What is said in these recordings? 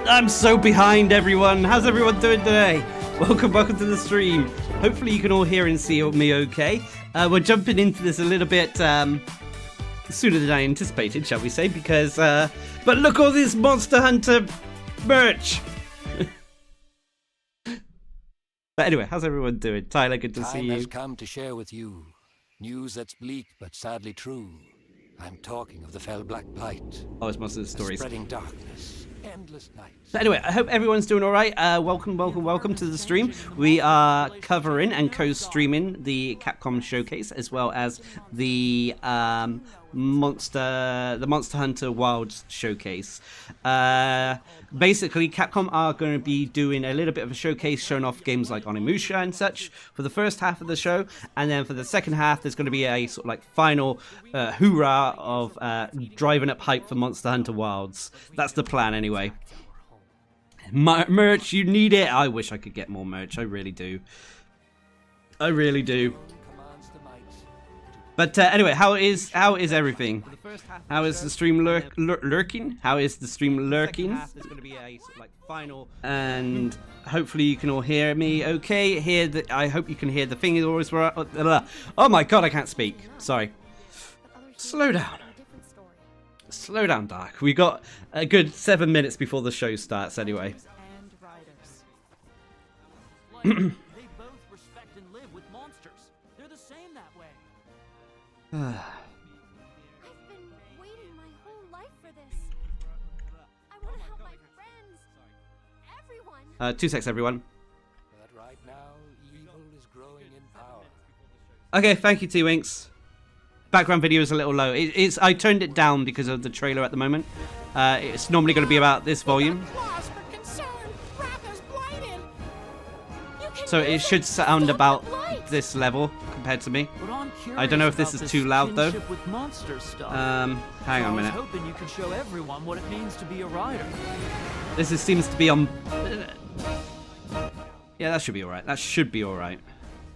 I'm so behind, everyone. How's everyone doing today? Welcome to the stream. Hopefully you can all hear and see me okay. We're jumping into this a little bit sooner than I anticipated, shall we say, because but look, all this Monster Hunter merch. But anyway, how's everyone doing? Tyler, good to see you. Time has come to share with you news that's bleak but sadly true. I'm talking of the fell black blight. Oh, it's Monster Stories. Spreading darkness, endless nights. But anyway, I hope everyone's doing all right. Welcome to the stream. We are covering and co-streaming the Capcom showcase as well as the Monster Hunter Wilds showcase. Basically, Capcom are going to be doing a little bit of a showcase, showing off games like Onimusha and such for the first half of the show, and then for the second half, there's going to be a sort of like final hoorah of driving up hype for Monster Hunter Wilds. That's the plan, anyway. Merch, you need it. I wish I could get more merch. I really do. I really do. But anyway, how is everything? How is the stream lurking? How is the stream lurking? There's going to be a sort of like final, and hopefully you can all hear me okay. I hope you can hear the thing is always right. Oh my god, I can't speak. Sorry. Slow down. Slow down, Dark. We got a good 7 minutes before the show starts anyway. They both respect and live with monsters. They're the same that way. I've been waiting my whole life for this. I want to help my friends. Everyone. 2 secs, everyone. But right now, evil is growing in power. Okay, thank you, T-Winks. Background video is a little low. I turned it down because of the trailer at the moment. It's normally going to be about this volume. So it should sound about this level compared to me. I don't know if this is too loud though. Hang on a minute. Hoping you could show everyone what it means to be a rider. This seems to be on. Yeah, that should be alright. That should be alright.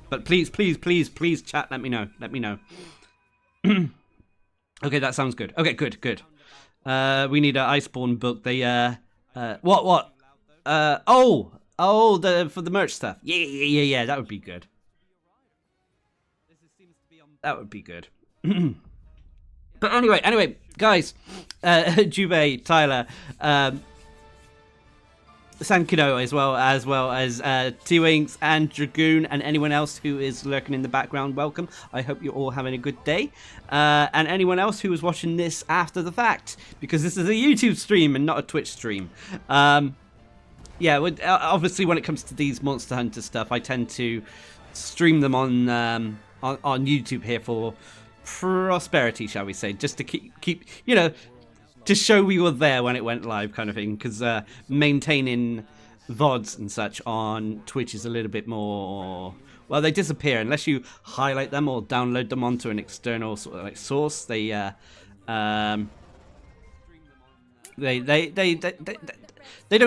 But please, chat. Let me know. Okay, that sounds good. Okay, good. We need an Iceborne book. They what? For the merch stuff. Yeah. That would be good. That would be good. But anyway, guys, Juve, Tyler, Sankido, as well as T-Wings and Dragoon and anyone else who is lurking in the background, welcome. I hope you're all having a good day. And anyone else who is watching this after the fact, because this is a YouTube stream and not a Twitch stream. Yeah, obviously when it comes to these Monster Hunter stuff, I tend to stream them on YouTube here for prosperity, shall we say, just to keep to show we were there when it went live, kind of thing, because maintaining VODs and such on Twitch is a little bit more, well, they disappear unless you highlight them or download them onto an external sort of like source. They don't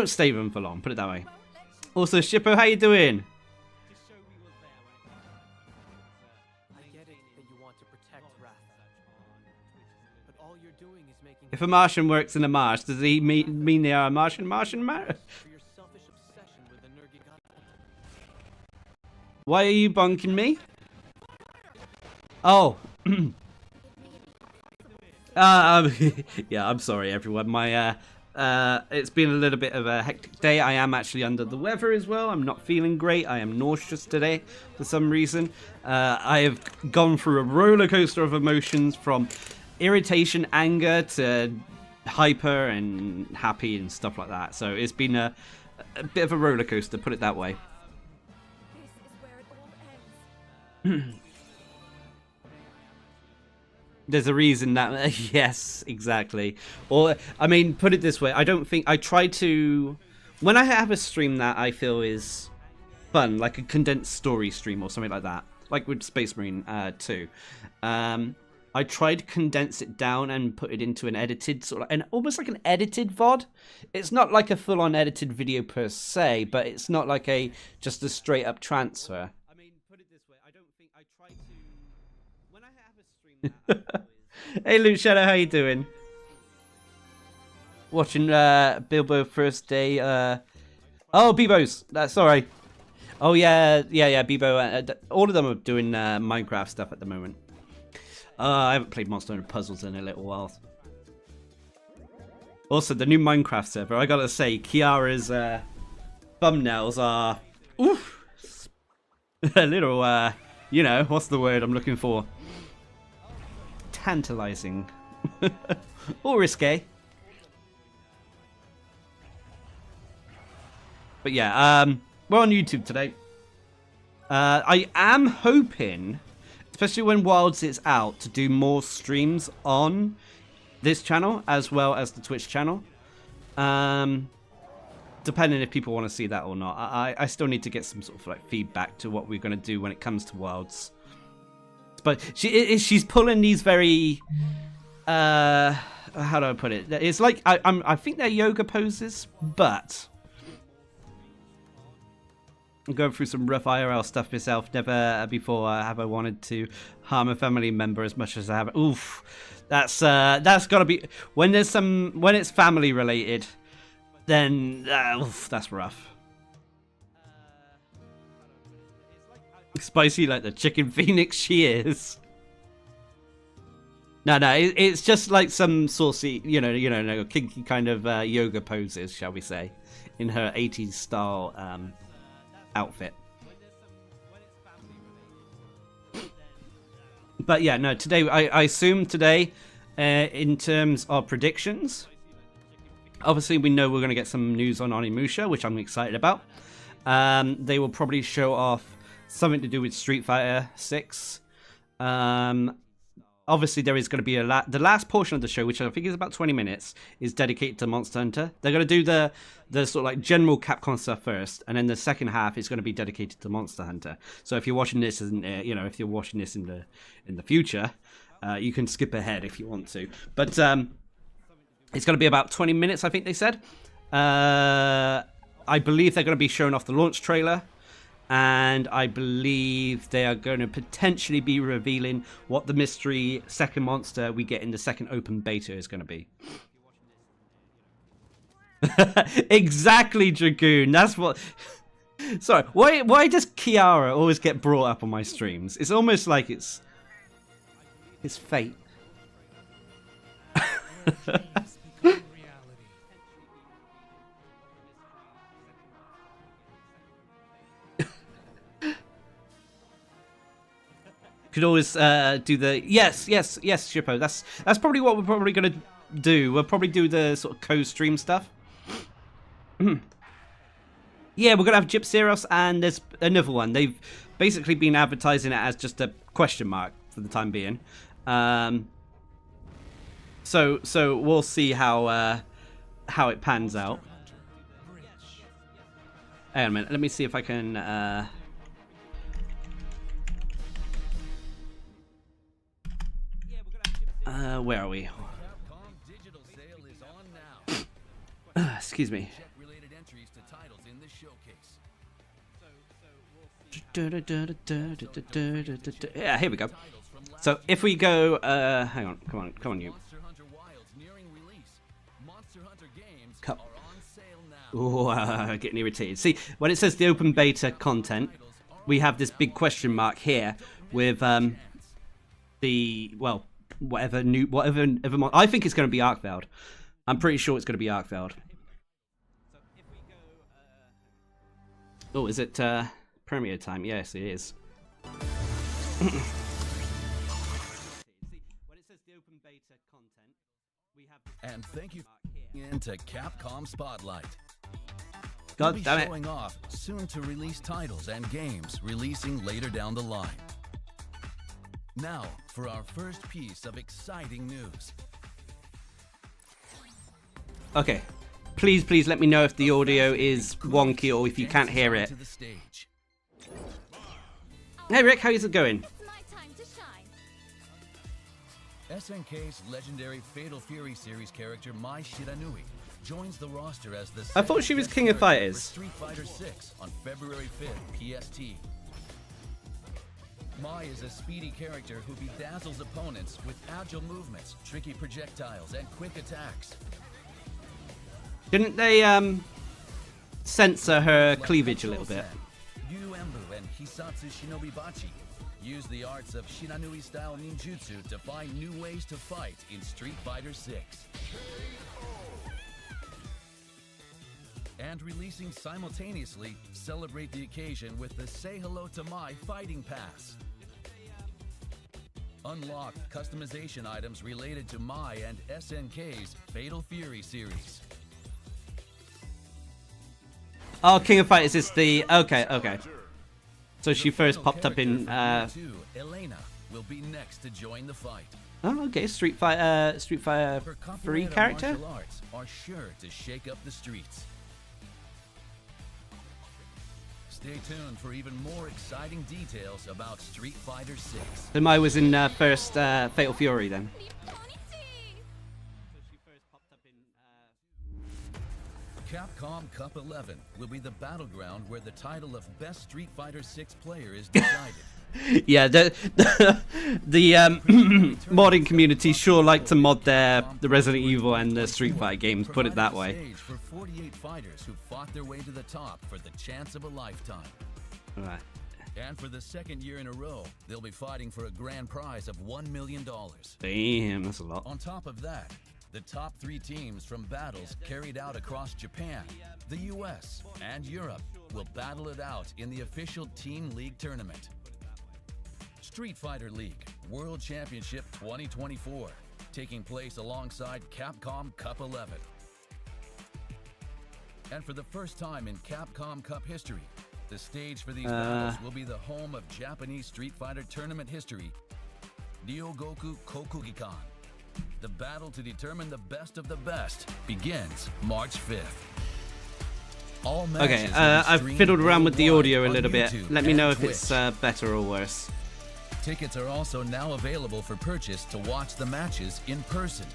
stay with them for long, put it that way. Also, Shippo, how you doing? If a Martian works in a marsh, does he mean they are a Martian? Why are you bonking me? Oh. Yeah, I'm sorry, everyone. It's been a little bit of a hectic day. I am actually under the weather as well. I'm not feeling great. I am nauseous today for some reason. I have gone through a roller coaster of emotions from irritation, anger to hyper and happy and stuff like that. So it's been a bit of a roller coaster, put it that way. This is where it all ends. There's a reason that yes, exactly. Or I mean, put it this way, I don't think I try to, when I have a stream that I feel is fun, like a condensed story stream or something like that, like with Space Marine 2, I tried to condense it down and put it into an edited sort of, and almost like an edited VOD. It's not like a full-on edited video per se, but it's not like just a straight-up transfer. I mean, put it this way, I don't think I try to, when I have a stream that I feel is... Hey, Luke Shadow, how you doing? Watching Bilbo first day. Oh, Bebo's. Sorry. Oh yeah, Bebo. All of them are doing Minecraft stuff at the moment. I haven't played Monster Hunter Puzzles in a little while. Also, the new Minecraft server. I gotta say, Kiara's thumbnails are a little. You know, what's the word I'm looking for? Tantalizing. Or risque. But yeah, we're on YouTube today. I am hoping, especially when Wilds is out, to do more streams on this channel as well as the Twitch channel. Depending if people want to see that or not. I still need to get some sort of like feedback to what we're going to do when it comes to Wilds. But she's pulling these very how do I put it? It's like I think they're yoga poses, but I'm going through some rough IRL stuff myself. Never before have I wanted to harm a family member as much as I have. Oof, that's got to be when it's family related. Then oof, that's rough. Spicy like the chicken phoenix she is. No, it's just like some saucy, you know, kinky kind of yoga poses, shall we say, in her 80s style outfit. But yeah, no, today, I assume today, in terms of predictions, obviously we know we're going to get some news on Onimusha, which I'm excited about. They will probably show off something to do with Street Fighter 6. Obviously, there is going to be the last portion of the show, which I think is about 20 minutes, is dedicated to Monster Hunter. They're going to do the sort of like general Capcom stuff first, and then the second half is going to be dedicated to Monster Hunter. So if you're watching this, if you're watching this in the future, you can skip ahead if you want to. But it's going to be about 20 minutes, I think they said. I believe they're going to be showing off the launch trailer. And I believe they are going to potentially be revealing what the mystery second monster we get in the second open beta is going to be. Exactly, Dragoon. That's what... Sorry, why does Kiara always get brought up on my streams? It's almost like it's fate. Could always do the yes, Shippo. That's probably what we're probably gonna do. We'll probably do the sort of co-stream stuff. Yeah, we're gonna have Gypsyros, and there's another one. They've basically been advertising it as just a question mark for the time being. So we'll see how it pans out. Hang on a minute. Let me see if I can. Where are we? Excuse me. Yeah, here we go. So if we go, hang on, come on, you. Ooh, getting irritated. See, when it says the open beta content, we have this big question mark here with whatever I think it's going to be Arkveld. I'm pretty sure it's going to be Arkveld. Oh, is it premiere time? Yes, it is. And thank you for into Capcom Spotlight. God damn it. Showing off soon to release titles and games releasing later down the line. Now, for our first piece of exciting news. Okay. Please let me know if the audio is wonky or if you can't hear it. Hey Rick, how's it going? It's my time to shine. SNK's legendary Fatal Fury series character Mai Shiranui joins the roster as the I thought she was King of Fighters. Street Fighter 6 on February 5th, PST. Mai is a speedy character who bedazzles opponents with agile movements, tricky projectiles, and quick attacks. Didn't they censor her cleavage a little bit? Yu Embu and Hisatsu Shinobibachi use the arts of Shinanui-style ninjutsu to find new ways to fight in Street Fighter 6. And releasing simultaneously, celebrate the occasion with the Say Hello to My Fighting Pass. Unlock customization items related to Mai and SNK's Fatal Fury series. Oh, King of Fighters is the... Okay. So she first popped up in... Elena will be next to join the fight. Oh, okay. Street Fighter Her 3 capoeira character? martial arts are sure to shake up the streets. Stay tuned for even more exciting details about Street Fighter 6. So Mai was in first Fatal Fury then. Capcom Cup 11 will be the battleground where the title of Best Street Fighter 6 player is decided. Yeah, the modding community sure like to mod the Resident Evil and the Street Fighter games, put it that way. Stage for 48 fighters who fought their way to the top for the chance of a lifetime. Right. And for the second year in a row, they'll be fighting for a grand prize of $1 million. Damn, that's a lot. On top of that, the top 3 teams from battles carried out across Japan, the US, and Europe will battle it out in the official Team League tournament. Street Fighter League World Championship 2024, taking place alongside Capcom Cup 11. And for the first time in Capcom Cup history, the stage for these battles will be the home of Japanese Street Fighter tournament history, Ryogoku Kokugikan. The battle to determine the best of the best begins March 5th. All matches Okay, will be I've streamed fiddled around with the worldwide audio a on little bit. YouTube Let me and know if Twitch. it's better or worse. Tickets are also now available for purchase to watch the matches in person.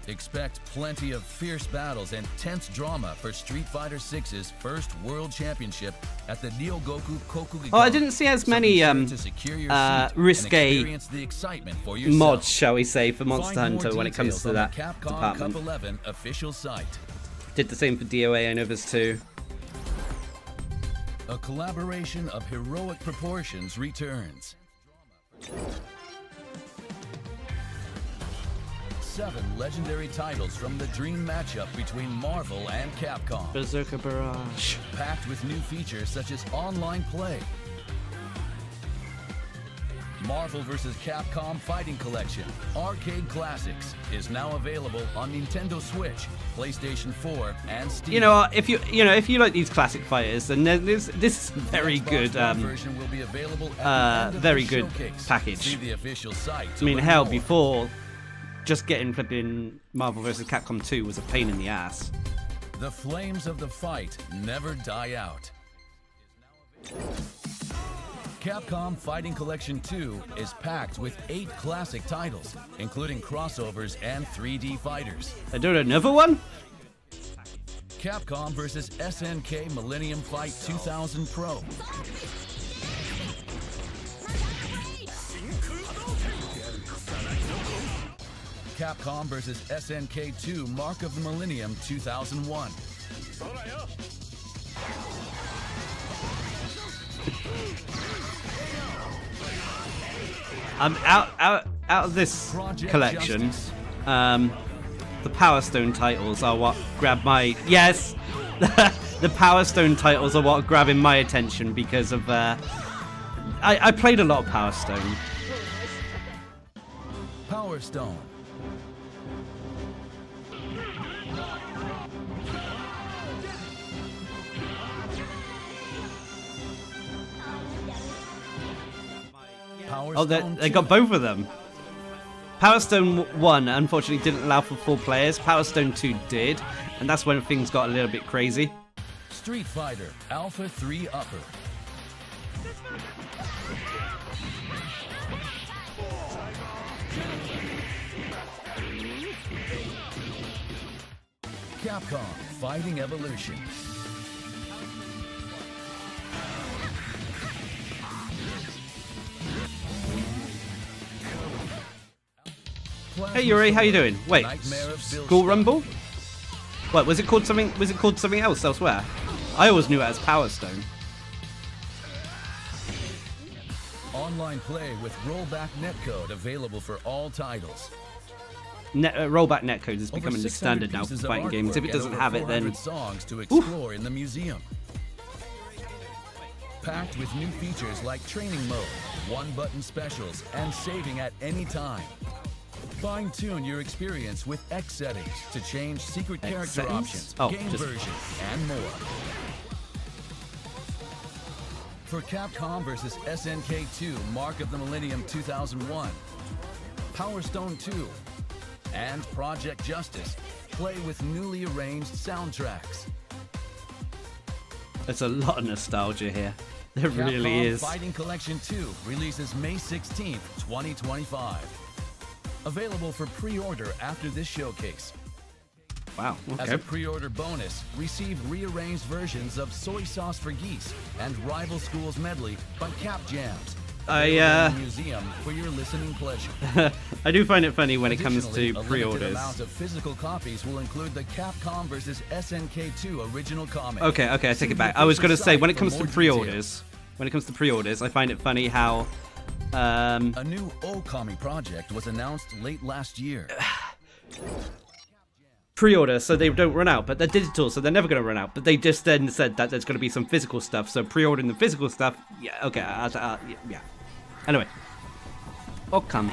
Expect plenty of fierce battles and tense drama for Street Fighter 6's first World Championship at the Ryogoku Kokugikan. Oh, I didn't see as many to secure your seat and risque experience the excitement for yourself. mods, shall we say, for Monster Find more Hunter when it comes details to on that the Capcom department. Cup 11 official site. Did the same for DOA, I know there's 2. A collaboration of heroic proportions returns. 7 legendary titles from the dream matchup between Marvel and Capcom, Berserker Barrage. packed with new features such as online play. Marvel vs. Capcom Fighting Collection Arcade Classics is now available on Nintendo Switch, PlayStation 4, and Steam. You know, if you like these classic fighters, then this is a very The good Xbox One version will be available at the end of very the good showcase. package. See the official site I to mean, learn hell, more. before just getting flipping Marvel vs. Capcom 2 was a pain in the ass. The flames of the fight never die out. Capcom Fighting Collection 2 is packed with 8 classic titles, including crossovers and 3D fighters. They're doing another one? Capcom vs. SNK Millennium Fight 2000 Pro. Capcom vs. SNK 2 Mark of the Millennium 2001. Out of this Project collection, Justice. the Power Stone titles are what grab my the Power Stone titles are what are grabbing my attention because of I played a lot of Power Stone. Power Stone. Power Oh, Stone they 2. got both of them. Power Stone 1 unfortunately didn't allow for 4 players. Power Stone 2 did, and that's when things got a little bit crazy. Street Fighter Alpha 3 Upper. Capcom Fighting Evolution. Hey Yuri, how you doing? Wait, Nightmare of Bill School Scott. Rumble? What was it called? Something? Was it called something else elsewhere? I always knew it as Power Stone. Online play with rollback netcode available for all titles. Rollback netcodes is Over becoming the 600 standard now for pieces of fighting games. If artwork it and doesn't over have it, 400 then songs to explore in the museum. Packed with new features like training mode, one-button specials, and saving at any time. Fine-tune your experience with X settings to change secret X character settings? options, Oh, game just- versions, and more. For Capcom vs. SNK 2 Mark of the Millennium 2001, Power Stone 2, and Project Justice, play with newly arranged soundtracks. there's a lot of nostalgia here. There Capcom really is. Fighting Collection 2 releases May 16th, 2025. Available for pre-order after this showcase. Wow. As Okay. a pre-order bonus, receive rearranged versions of Soy Sauce for Geese and Rival Schools Medley by Cap Jams. Available in the museum for your listening pleasure. I do find it funny when it comes Additionally, to a limited pre-orders. amount of physical copies will include the Capcom vs. SNK 2 original comic. Okay, I take See it back. the I was gonna official say when it site comes for to more details. pre-orders, I find it funny how A new Okami project was announced late last year. pre-order so they don't run out, but they're digital, so they're never going to run out. But they just then said that there's going to be some physical stuff, so pre-ordering the physical stuff, yeah, okay, yeah. Anyway, Okami.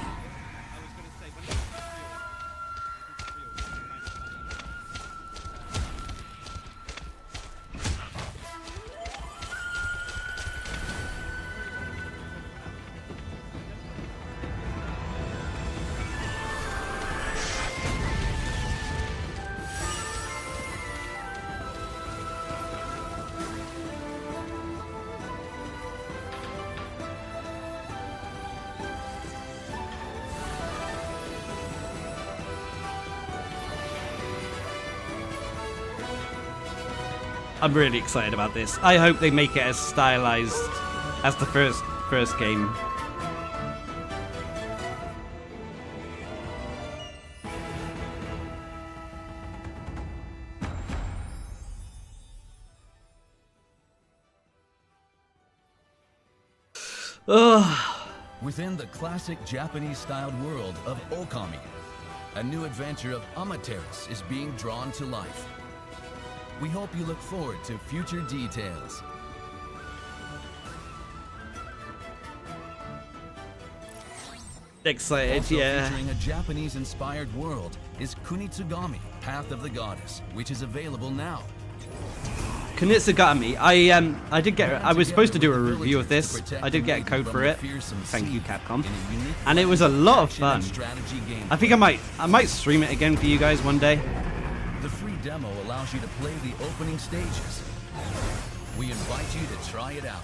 I'm really excited about this. I hope they make it as stylized as the first game. Ugh. Within the classic Japanese-styled world of Okami, a new adventure of Amateras is being drawn to life. We hope you look forward to future details. Excited, Also yeah. featuring a Japanese-inspired world is Kunitsugami, Path of the Goddess, which is available now. Kunitsugami. I was supposed to do a review of this. I did get a code for it. Thank you, Capcom. And it was a lot of fun. I think I might stream it again for you guys one day. The free demo allows you to play the opening stages. We invite you to try it out.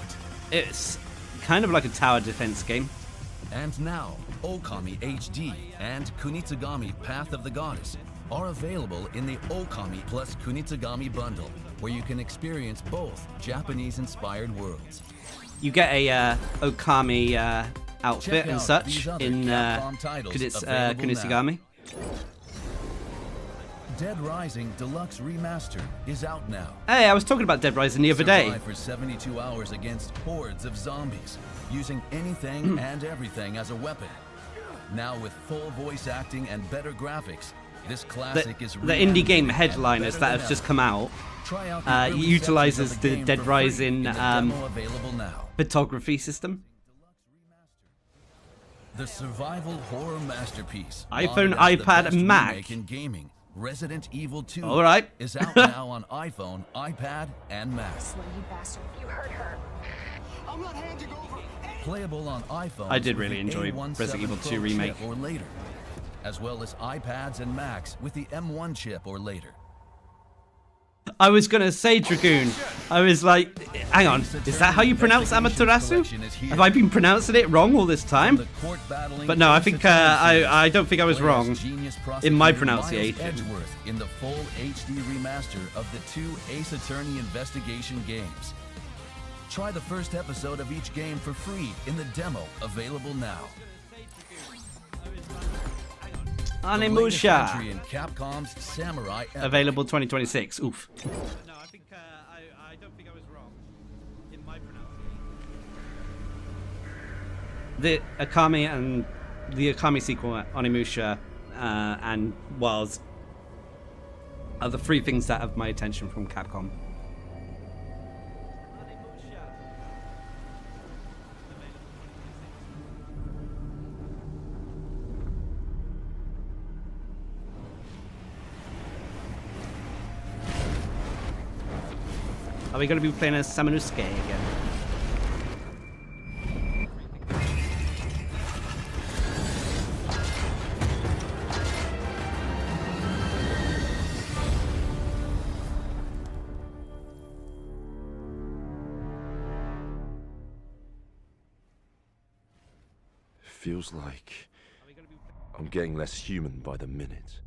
It's kind of like a tower defense game. And now, Okami HD and Kunitsugami Path of the Goddess are available in the Okami plus Kunitsugami bundle, where you can experience both Japanese-inspired worlds. You get a Okami outfit Check and out such these other in Capcom titles available Kunitsugami. Dead Rising Deluxe Remaster is out now. Hey, I was talking about Dead Rising the other day. Survive for 72 hours against hordes of zombies, using anything and everything as a weapon. Now with full voice acting and better graphics, this classic is The indie game reanimated and Headliners better that than has just ever. come out Try out the early utilizes sections of the game Dead for free Rising in the demo available now. photography system. The survival horror masterpiece. iPhone, lauded as the iPad, best and Mac. remake in gaming, Resident Evil 2 All right. is out now on iPhone, iPad, and Mac. Slow, you bastard. You heard her. I'm not handing over any. Playable on iPhones. I did with really the enjoy A17 Resident Evil 2 Pro remake. chip or later, as well as iPads and Macs with the M1 chip or later. I was gonna say Dragoon. I was like, hang on, is that how you pronounce Amaterasu? Have I been pronouncing it wrong all this time? The court battling But no, I think I don't think I was Play as wrong genius in my prosecutor Miles pronunciation. Edgeworth in the full HD remaster of the 2 Ace Attorney investigation games. Try the first episode of each game for free in the demo available now. The latest Onimusha. entry in Capcom's Samurai epic. Available 2026. Oof. No, I think I don't think I was wrong in my pronunciation. The Akami sequel, Onimusha, and Wilds are the three things that have my attention from Capcom. Are we going to be playing as Samanusuke again? Feels like I'm getting less human by the minute.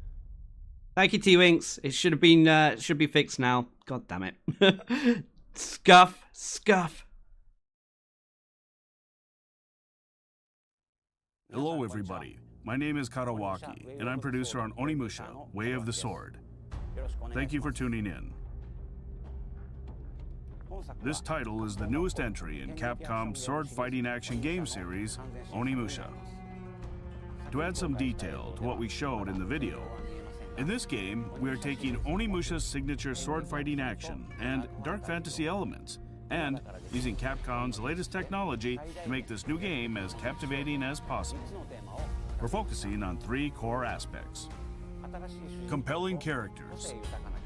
Thank you, T-Winks. It should have been should be fixed now. God damn it. Scuff. Hello everybody, my name is Karawaki, and I'm producer on Onimusha, Way of the Sword. Thank you for tuning in. This title is the newest entry in Capcom's sword fighting action game series, Onimusha. To add some detail to what we showed in the video, in this game, we are taking Onimusha's signature sword fighting action and dark fantasy elements, and using Capcom's latest technology to make this new game as captivating as possible. We're focusing on three core aspects. Compelling characters,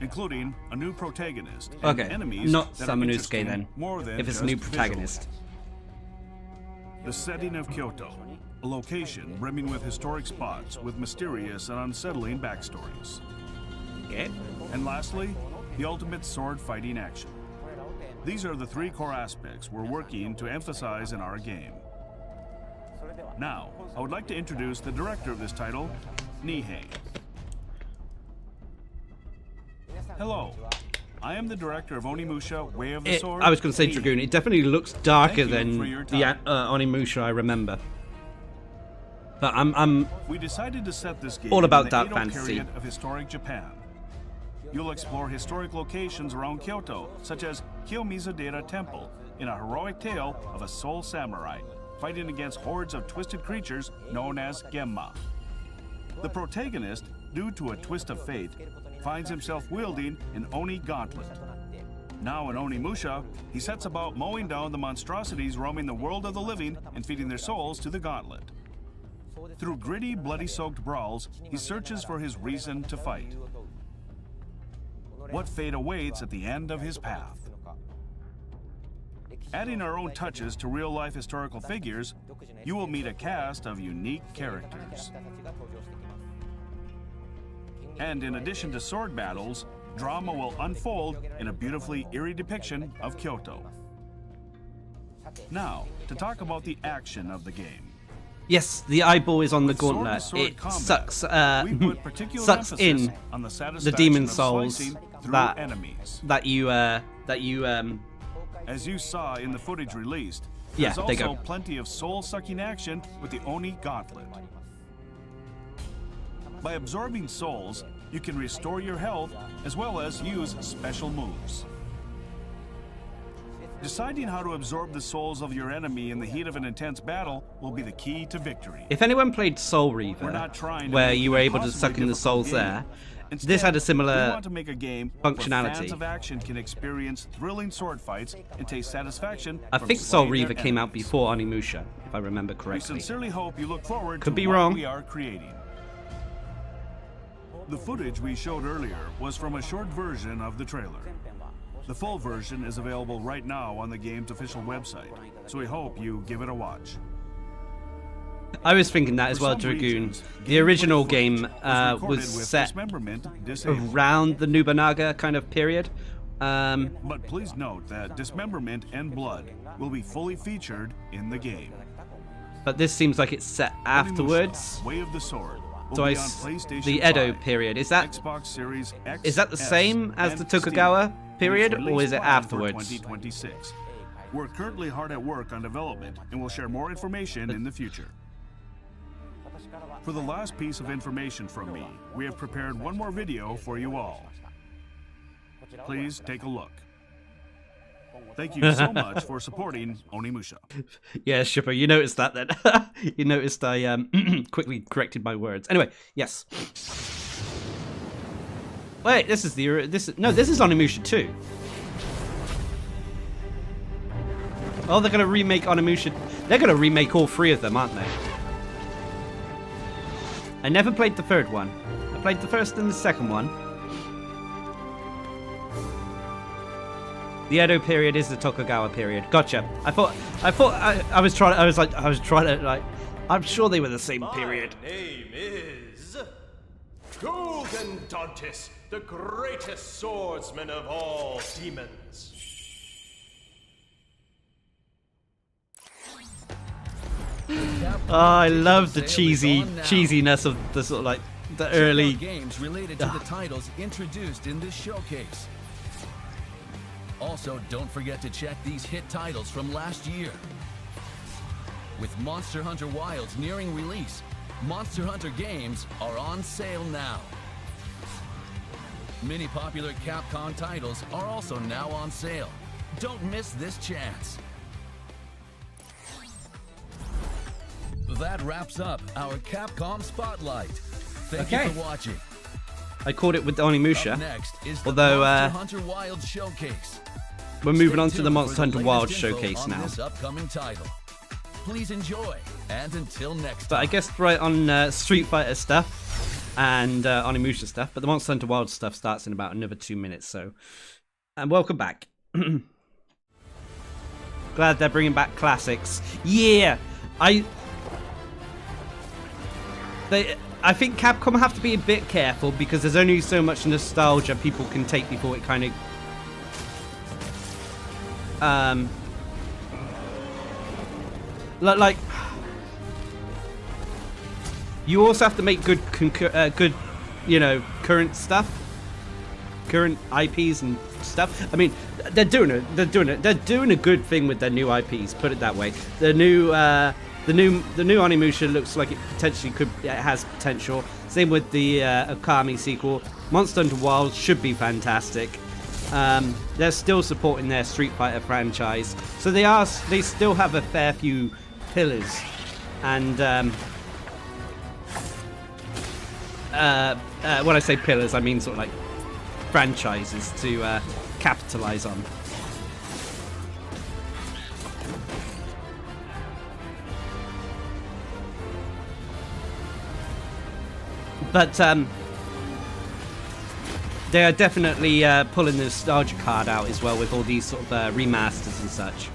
including a new protagonist and Okay, enemies not that are Samanusuke interesting then, more than if it's a just new protagonist. visually. The setting of Kyoto, a location brimming with historic spots with mysterious and unsettling backstories. Okay. And lastly, the ultimate sword fighting action. These are the three core aspects we're working to emphasize in our game. Now, I would like to introduce the director of this title, Nihei. Hello, I am the director of Onimusha, Way of the Sword. I was going to say Nihei. Dragoon. It definitely looks darker Thank you than for your the time. Onimusha I remember. But I'm We decided to set this game all about in the dark Edo fantasy. period of historic Japan. You'll explore historic locations around Kyoto, such as Kiyomizu-dera Temple, in a heroic tale of a soul samurai fighting against hordes of twisted creatures known as Genma. The protagonist, due to a twist of fate, finds himself wielding an Oni gauntlet. Now in Onimusha, he sets about mowing down the monstrosities roaming the world of the living and feeding their souls to the gauntlet. Through gritty, bloody-soaked brawls, he searches for his reason to fight. What fate awaits at the end of his path? Adding our own touches to real-life historical figures, you will meet a cast of unique characters. And in addition to sword battles, drama will unfold in a beautifully eerie depiction of Kyoto. Now, to talk about the action of the game. yes, the eyeball is on the With sword-to-sword gauntlet. It combat, sucks. we put particular Sucks emphasis in on the the satisfaction demon of souls slicing through that enemies. you As you saw in the footage released, Yeah, there's there you also go. plenty of soul-sucking action with the Oni Gauntlet. By absorbing souls, you can restore your health as well as use special moves. Deciding how to absorb the souls of your enemy in the heat of an intense battle will be the key to victory. If anyone played Soul We're Reaver, not trying to where make you it were an able to impossibly suck in the difficult souls game. there, Instead, this had a we similar want to make a game functionality. where fans of action can experience thrilling sword fights and taste satisfaction. I from think Soul slaying their Reaver came out enemies. before Onimusha, if I remember We correctly. sincerely hope you look forward Could to be what wrong. we are creating. The footage we showed earlier was from a short version of the trailer. The full version is available right now on the game's official website, so we hope you give it a watch. I was thinking that as For well, some Dragoon. regions, The gameplay original footage game recorded was with set dismemberment disabled. around the Nobunaga kind of period. But please note that dismemberment and blood will be fully featured in the game. But this seems like it's set afterwards. Way of the Sword will So be on PlayStation the Edo 5, period, is that Xbox Series X, is that the S, same as and the Tokugawa Steam. period, Its or release is it planned for afterwards? 2026. We're currently hard at work on development and will share more information in the future. For the last piece of information from me, we have prepared one more video for you all. Please take a look. Thank you so much for supporting Onimusha. Yeah, Shipper, you noticed that then. You noticed I quickly corrected my words. Anyway, yes. Wait, this is Onimusha 2. Oh, they're gonna remake Onimusha. They're gonna remake all three of them, aren't they? I never played the third one. I played the first and the second one. The Edo period is the Tokugawa period. Gotcha. I was trying to I'm sure they were the same period. My name is Golden Dantis, the greatest swordsman of all demons. Oh, I love the cheesiness of the sort of like the early games related to the titles introduced in this showcase. Also, don't forget to check these hit titles from last year. With Monster Hunter Wilds nearing release, Monster Hunter games are on sale now. Many popular Capcom titles are also now on sale. Don't miss this chance. That wraps up our Capcom Spotlight. Thank you for watching. I called it with Onimusha. Up next is the Although Monster Hunter Wild Showcase. we're moving on Stay to the tuned Monster for Hunter latest Wild info showcase on now. This upcoming title. Please enjoy, and until next But time. I guess right on Street Fighter stuff and Onimusha stuff. But the Monster Hunter Wild stuff starts in about another 2 minutes. So, and welcome back. Glad they're bringing back classics. Yeah, I think Capcom have to be a bit careful because there's only so much nostalgia people can take before it kind of like you also have to make good current stuff, current IPs and stuff. I mean, they're doing a good thing with their new IPs. Put it that way. The new Onimusha looks like it has potential. Same with the Okami sequel. Monster Hunter Wild should be fantastic. They're still supporting their Street Fighter franchise, so they still have a fair few pillars. And when I say pillars, I mean sort of like franchises to capitalize on. But they are definitely pulling the nostalgia card out as well with all these sort of remasters and such.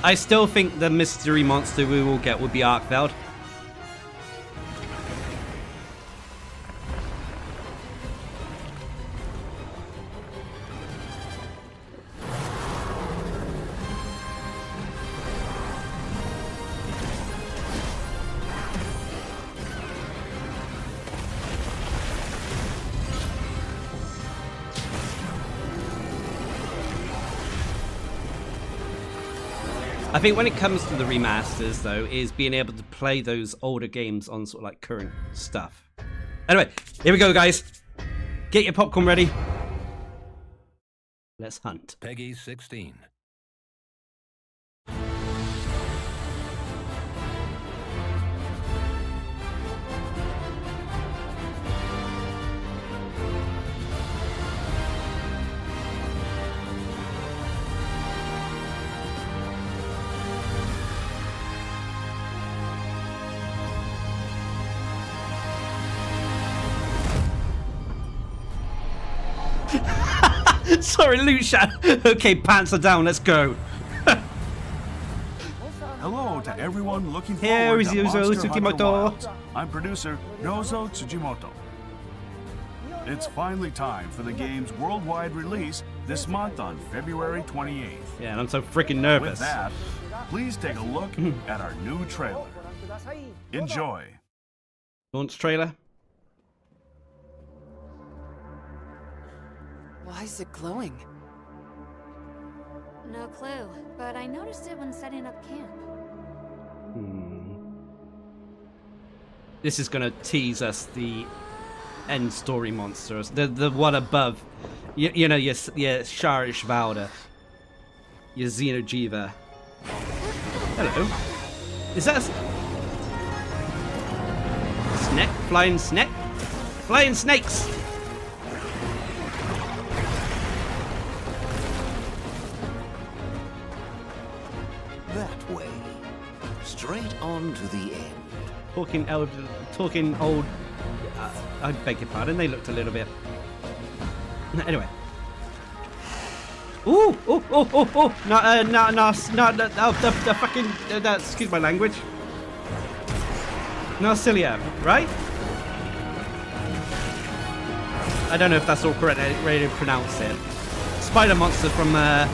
I still think the mystery monster we will get will be Arkveld. I think when it comes to the remasters, though, is being able to play those older games on sort of like current stuff. Anyway, here we go, guys. Get your popcorn ready. Let's hunt. Peggy 16. Sorry, Lucia. Okay, pants are down. Let's go. Hello to everyone looking Here forward is to Yuzo Monster Hunter Tsukimoto. Wilds. I'm producer Nozo Tsujimoto. It's finally time for the game's worldwide release this month on February 28th. Yeah, and I'm so freaking With nervous. that, please take a look at our new trailer. Enjoy. Launch trailer. Why is it glowing? No clue, but I noticed it when setting up camp. This is gonna tease us the end story monsters, the one above. You know, your Sharish Valda, your Xenojiva. Hello. Is that a snake? Flying snake? Flying snakes! That way. Straight on to the end. Talking old. I beg your pardon. They looked a little bit. Anyway. Ooh! Oh! Oh! Oh! Oh! No! The fucking. Excuse my language. Narcilia, right? I don't know if that's all correct. Ready to pronounce it. Spider monster from the.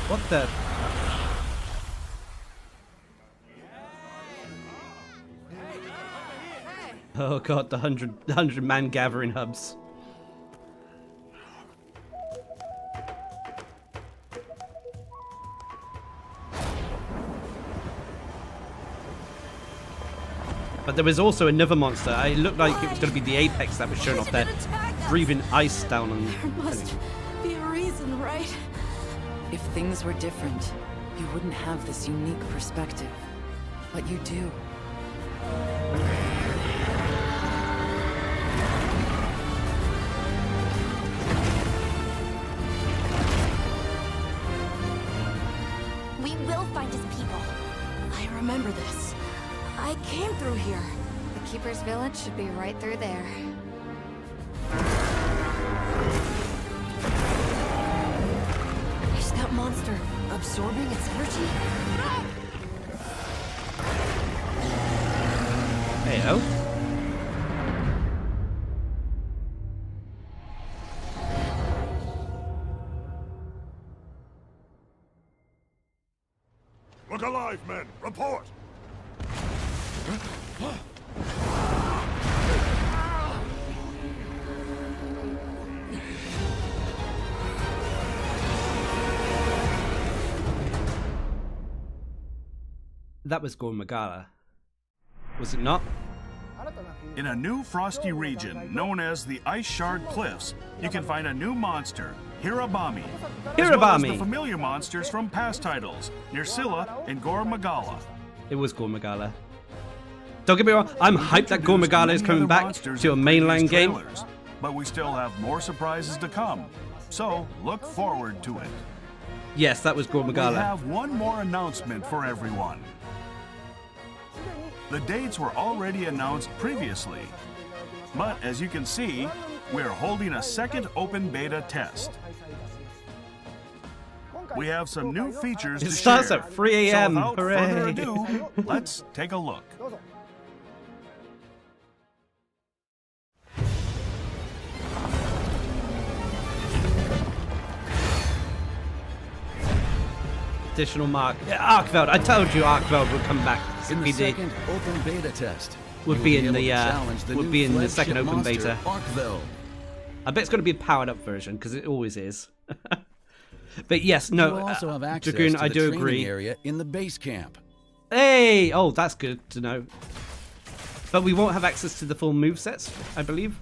What the? Oh god, the 100 man gathering hubs. But there was also another monster. It looked like it was going to be the apex that was showing off there, breathing ice down on. There must be a reason, right? If things were different, you wouldn't have this unique perspective. But you do. We will find his people. I remember this. I came through here. The Keeper's village should be right through there. Is that monster absorbing its energy? Hey-o. Look alive, men! Report! That was Gorn Magala. Was it not? In a new frosty region known as the Ice Shard Cliffs, you can find a new monster, Hirabami. As well as the familiar monsters from past titles, Nerscylla and Gorn Magala. It was Gorn Magala. Don't get me wrong, I'm hyped that Gorn Magala is coming back to a mainline game. But we still have more surprises to come, so look forward to it. Yes, that was Gorn Magala. We have one more announcement for everyone. The dates were already announced previously, but as you can see, we're holding a second open beta test. We have some new features to share. It starts at 3 a.m. So without Hooray! further ado, let's take a look. Additional mark. Yeah, Arkveld. I told you Arkveld would come back. In the second open beta test, would be in the second open beta. Arkveld. I bet it's going to be a powered up version because it always is. But yes, no. You also have access Dragoon, to the I do training agree. area in the base camp. Hey! Oh, that's good to know. But we won't have access to the full movesets, I believe.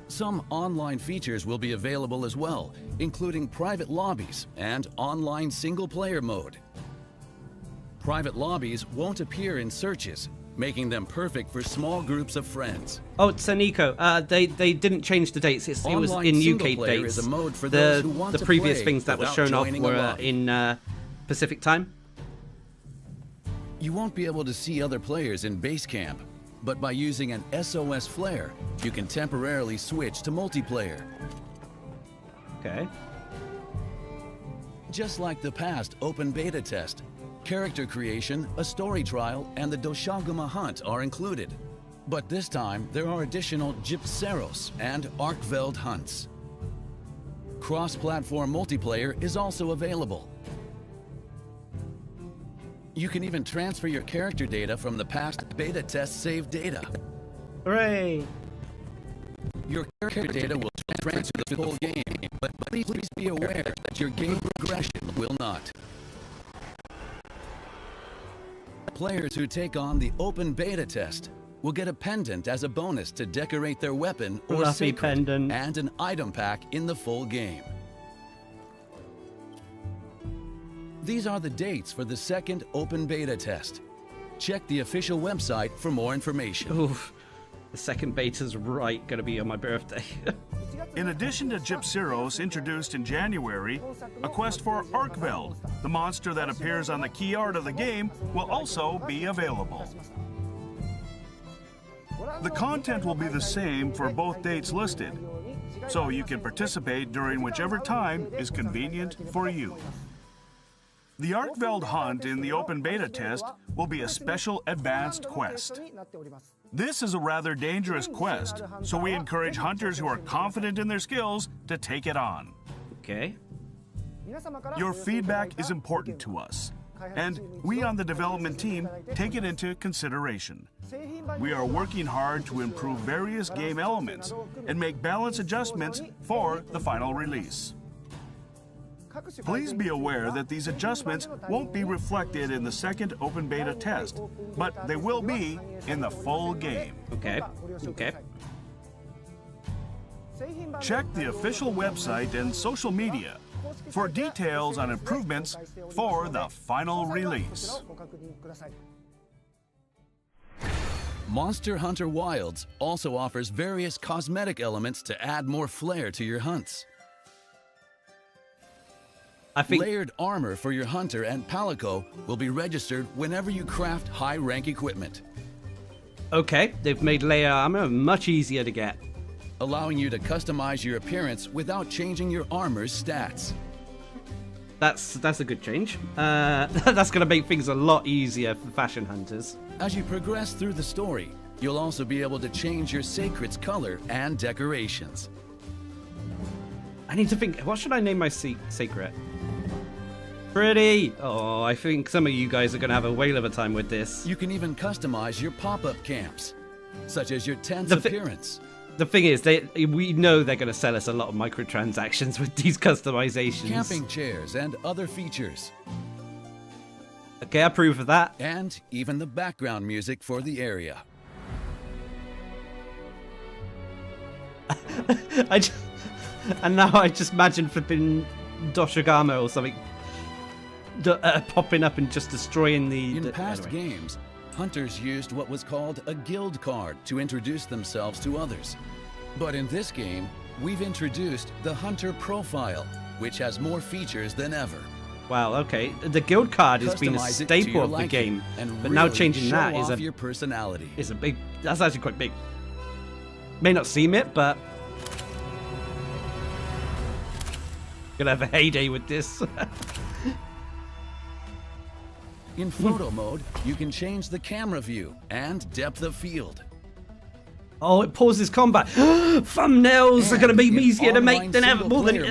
Some online features will be available as well, including private lobbies and online single-player mode. Private lobbies won't appear in searches, making them perfect for small groups of friends. Oh, Saniko, they didn't change the dates. It was in UK dates. Is a mode for those who want the to previous play things that were without shown off joining a were lobby. in Pacific time. You won't be able to see other players in base camp, but by using an SOS flare, you can temporarily switch to multiplayer. Okay. Just like the past open beta test, character creation, a story trial, and the Doshaguma hunt are included. But this time, there are additional Gypceros and Arkveld hunts. Cross-platform multiplayer is also available. You can even transfer your character data from the past beta test saved data. Hooray! Your character data will transfer to the full game, but please be aware that your game progression will not. Players who take on the open beta test will get a pendant as a bonus to decorate their weapon or Fluffy secret, pendant. and an item pack in the full game. These are the dates for the second open beta test. Check the official website for more information. Oof. The second beta's right gonna be on my birthday. In addition to Gypceros introduced in January, a quest for Arkveld, the monster that appears on the key art of the game, will also be available. The content will be the same for both dates listed, so you can participate during whichever time is convenient for you. The Arkveld hunt in the open beta test will be a special advanced quest. This is a rather dangerous quest, so we encourage hunters who are confident in their skills to take it on. Okay. Your feedback is important to us, and we on the development team take it into consideration. We are working hard to improve various game elements and make balance adjustments for the final release. Please be aware that these adjustments won't be reflected in the second open beta test, but they will be in the full game. Okay. Okay. Check the official website and social media for details on improvements for the final release. Monster Hunter Wilds also offers various cosmetic elements to add more flair to your hunts. I think layered armor for your hunter and palico will be registered whenever you craft high-rank equipment. Okay, they've made layer armor much easier to get, allowing you to customize your appearance without changing your armor's stats. That's a good change. That's going to make things a lot easier for fashion hunters. As you progress through the story, you'll also be able to change your sacred's color and decorations. I need to think, what should I name my sacred? Pretty! Oh, I think some of you guys are going to have a whale of a time with this. You can even customize your pop-up camps, such as your tent's appearance. The thing is, we know they're going to sell us a lot of microtransactions with these customizations. Camping chairs and other features. Okay, I approve of that. And even the background music for the area. And now I just imagine flipping Doshigama or something popping up and just destroying the... In past games, hunters used what was called a guild card to introduce themselves to others. But in this game, we've introduced the hunter profile, which has more features than ever. Wow, okay. The guild card has been a staple of the game, but now changing that is your personality. Is a big... That's actually quite big. May not seem it, but... Gonna have a heyday with this. In photo mode, you can change the camera view and depth of field. Oh, it pauses combat. Thumbnails are going to be easier to make than ever. More than you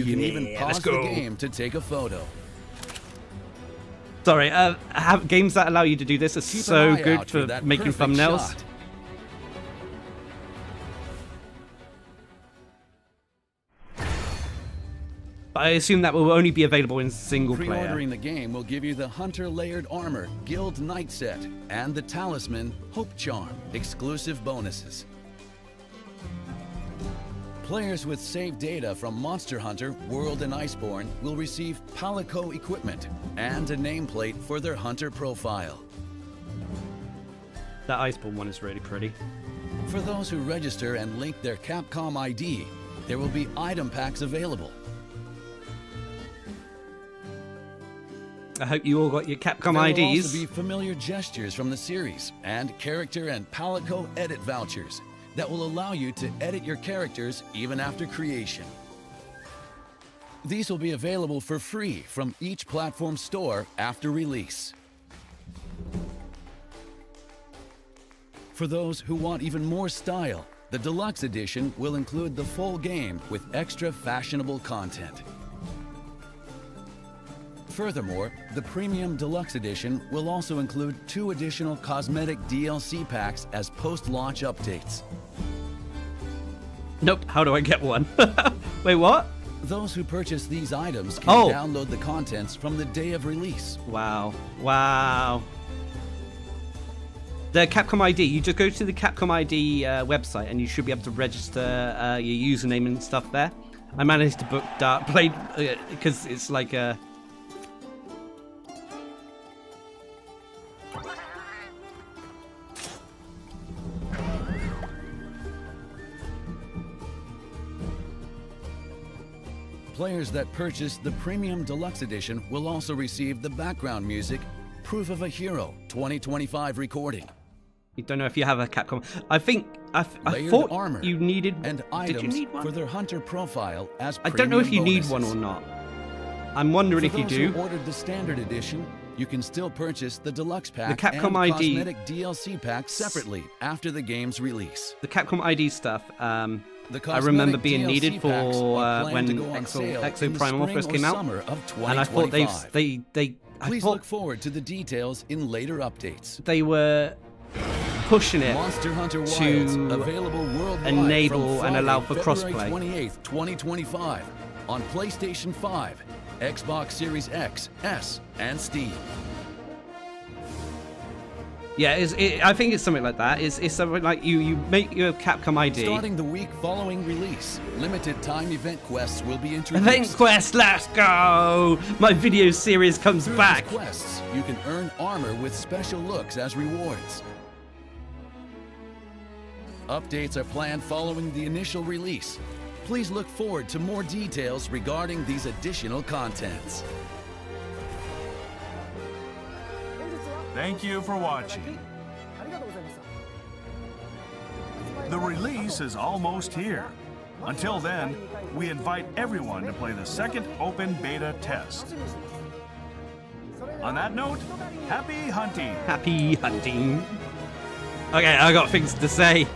can even pause the game to take a photo. Sorry, games that allow you to do this are so good for making thumbnails. Shot. But I assume that will only be available in single player. Pre-ordering the game will give you the Hunter Layered Armor Guild Night Set and the Talisman Hope Charm exclusive bonuses. Players with saved data from Monster Hunter, World, and Iceborne will receive Palico equipment and a nameplate for their Hunter profile. That Iceborne one is really pretty. For those who register and link their Capcom ID, there will be item packs available. I hope you all got your Capcom there IDs. There will also be familiar gestures from the series and character and Palico edit vouchers that will allow you to edit your characters even after creation. These will be available for free from each platform store after release. For those who want even more style, the Deluxe Edition will include the full game with extra fashionable content. Furthermore, the Premium Deluxe Edition will also include 2 additional cosmetic DLC packs as post-launch updates. Nope, how do I get one? Wait, what? Those who purchase these items can download the contents from the day of release. Wow. Wow. The Capcom ID, you just go to the Capcom ID website and you should be able to register your username and stuff there. I managed to book Darcblade because it's like a... Players that purchase the Premium Deluxe Edition will also receive the background music, Proof of a Hero 2025 recording. You don't know if you have a Capcom. I Layered thought armor you needed... and Did items you need one? for their hunter profile as I don't know if you premium need one or bonuses. not. I'm wondering if you For those do. who ordered the standard edition, you can still purchase the deluxe pack The Capcom and ID cosmetic DLC pack separately after the game's release. The Capcom ID stuff, I cosmetic remember being DLC needed for packs are when planned to go on sale Exo in the Primal spring first or came out, summer of and I thought 2025. I Please thought look forward to the details in later updates. they were pushing it Monster Hunter Wilds, to available worldwide enable from and allow for February crossplay. 28th, 2025 on PlayStation 5, Xbox Series X, S, and Steam. Yeah, I think it's something like that. It's something like you make your Capcom ID. Starting the week following release, limited time event quests will be introduced. Event quest, let's go! My video series comes Through back. these quests, you can earn armor with special looks as rewards. Updates are planned following the initial release. Please look forward to more details regarding these additional contents. Thank you for watching. The release is almost here. Until then, we invite everyone to play the second open beta test. On that note, happy hunting! Happy hunting. Okay, I got things to say.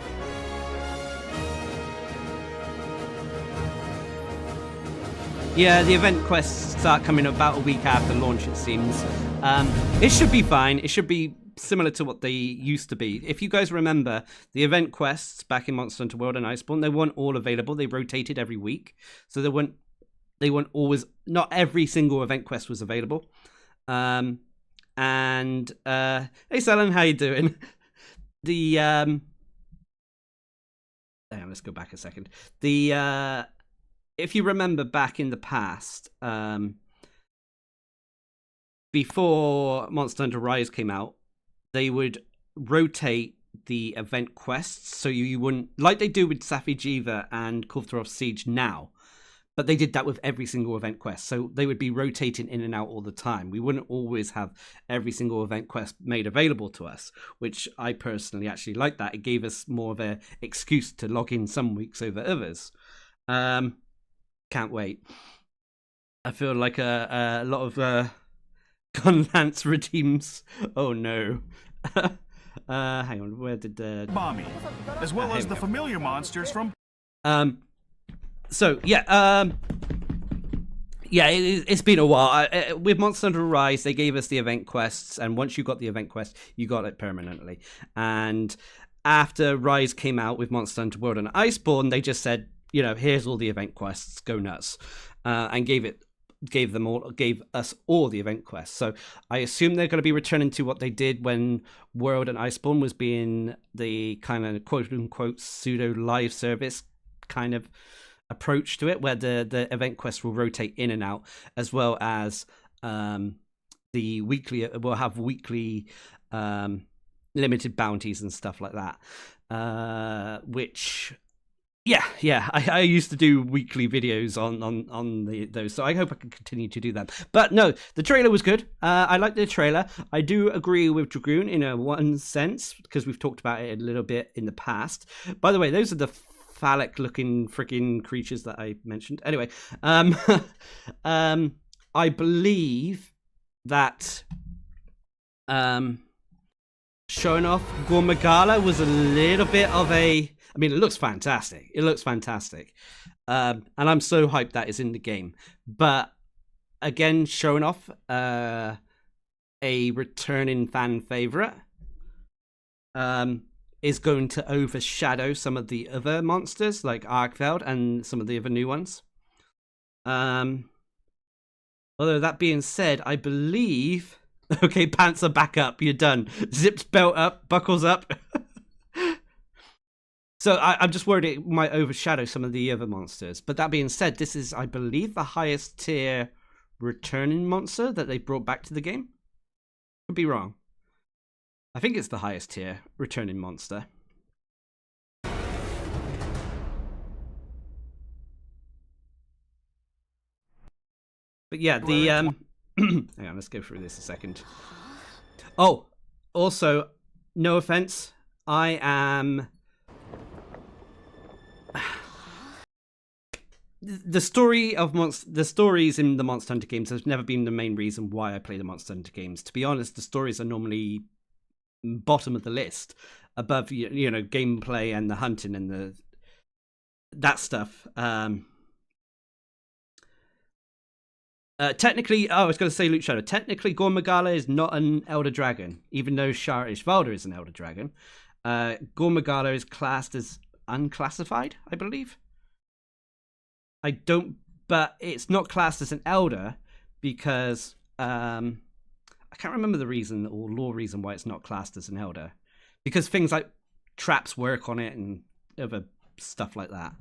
Yeah, the event quests start coming about a week after launch, it seems. It should be fine. It should be similar to what they used to be. If you guys remember, the event quests back in Monster Hunter World and Iceborne, they weren't all available. They rotated every week. So they weren't always, not every single event quest was available. Hey Selen, how you doing? Hang on, let's go back a second. If you remember back in the past, before Monster Hunter Rise came out, they would rotate the event quests, so you wouldn't, like they do with Safi'jiiva and Kulthorov Siege now, but they did that with every single event quest, so they would be rotating in and out all the time. We wouldn't always have every single event quest made available to us, which I personally actually like that. It gave us more of an excuse to log in some weeks over others. Can't wait. I feel like a lot of Gunlance redeems. Oh no. Hang on, where did Bommy, as well as the familiar monsters from so yeah, it's been a while. With Monster Hunter Rise, they gave us the event quests, and once you got the event quest, you got it permanently. And after Rise came out with Monster Hunter World and Iceborne, they just said, you know, here's all the event quests, go nuts, and gave us all the event quests. So I assume they're going to be returning to what they did when World and Iceborne was being the kind of quote unquote pseudo live service kind of approach to it, where the event quests will rotate in and out, as well as the weekly, we'll have weekly limited bounties and stuff like that, which I used to do weekly videos on those, so I hope I can continue to do that. But no, the trailer was good. I like the trailer. I do agree with Dragoon in one sense, because we've talked about it a little bit in the past. By the way, those are the phallic looking freaking creatures that I mentioned. Anyway, I believe that showing off Gormagala was a little bit of a... I mean, it looks fantastic. It looks fantastic. And I'm so hyped that it's in the game. But again, showing off a returning fan favorite is going to overshadow some of the other monsters like Arkfeld and some of the other new ones. Although that being said, I believe... Okay, pants are back up. You're done. Zips belt up, buckles up. So I'm just worried it might overshadow some of the other monsters. But that being said, this is, I believe, the highest tier returning monster that they brought back to the game. Could be wrong. I think it's the highest tier returning monster. But yeah, the hang on, let's go through this a second. Oh, also, no offense, I am... The story of the stories in the Monster Hunter games has never been the main reason why I play the Monster Hunter games. To be honest, the stories are normally bottom of the list, above you know gameplay and the hunting and that stuff. Technically, I was going to say Luke Shadow. Technically, Gormagala is not an Elder Dragon, even though Shara Ishvalda is an Elder Dragon. Gormagala is classed as unclassified, I believe. But it's not classed as an Elder because I can't remember the reason or lore reason why it's not classed as an Elder. Because things like traps work on it and other stuff like that.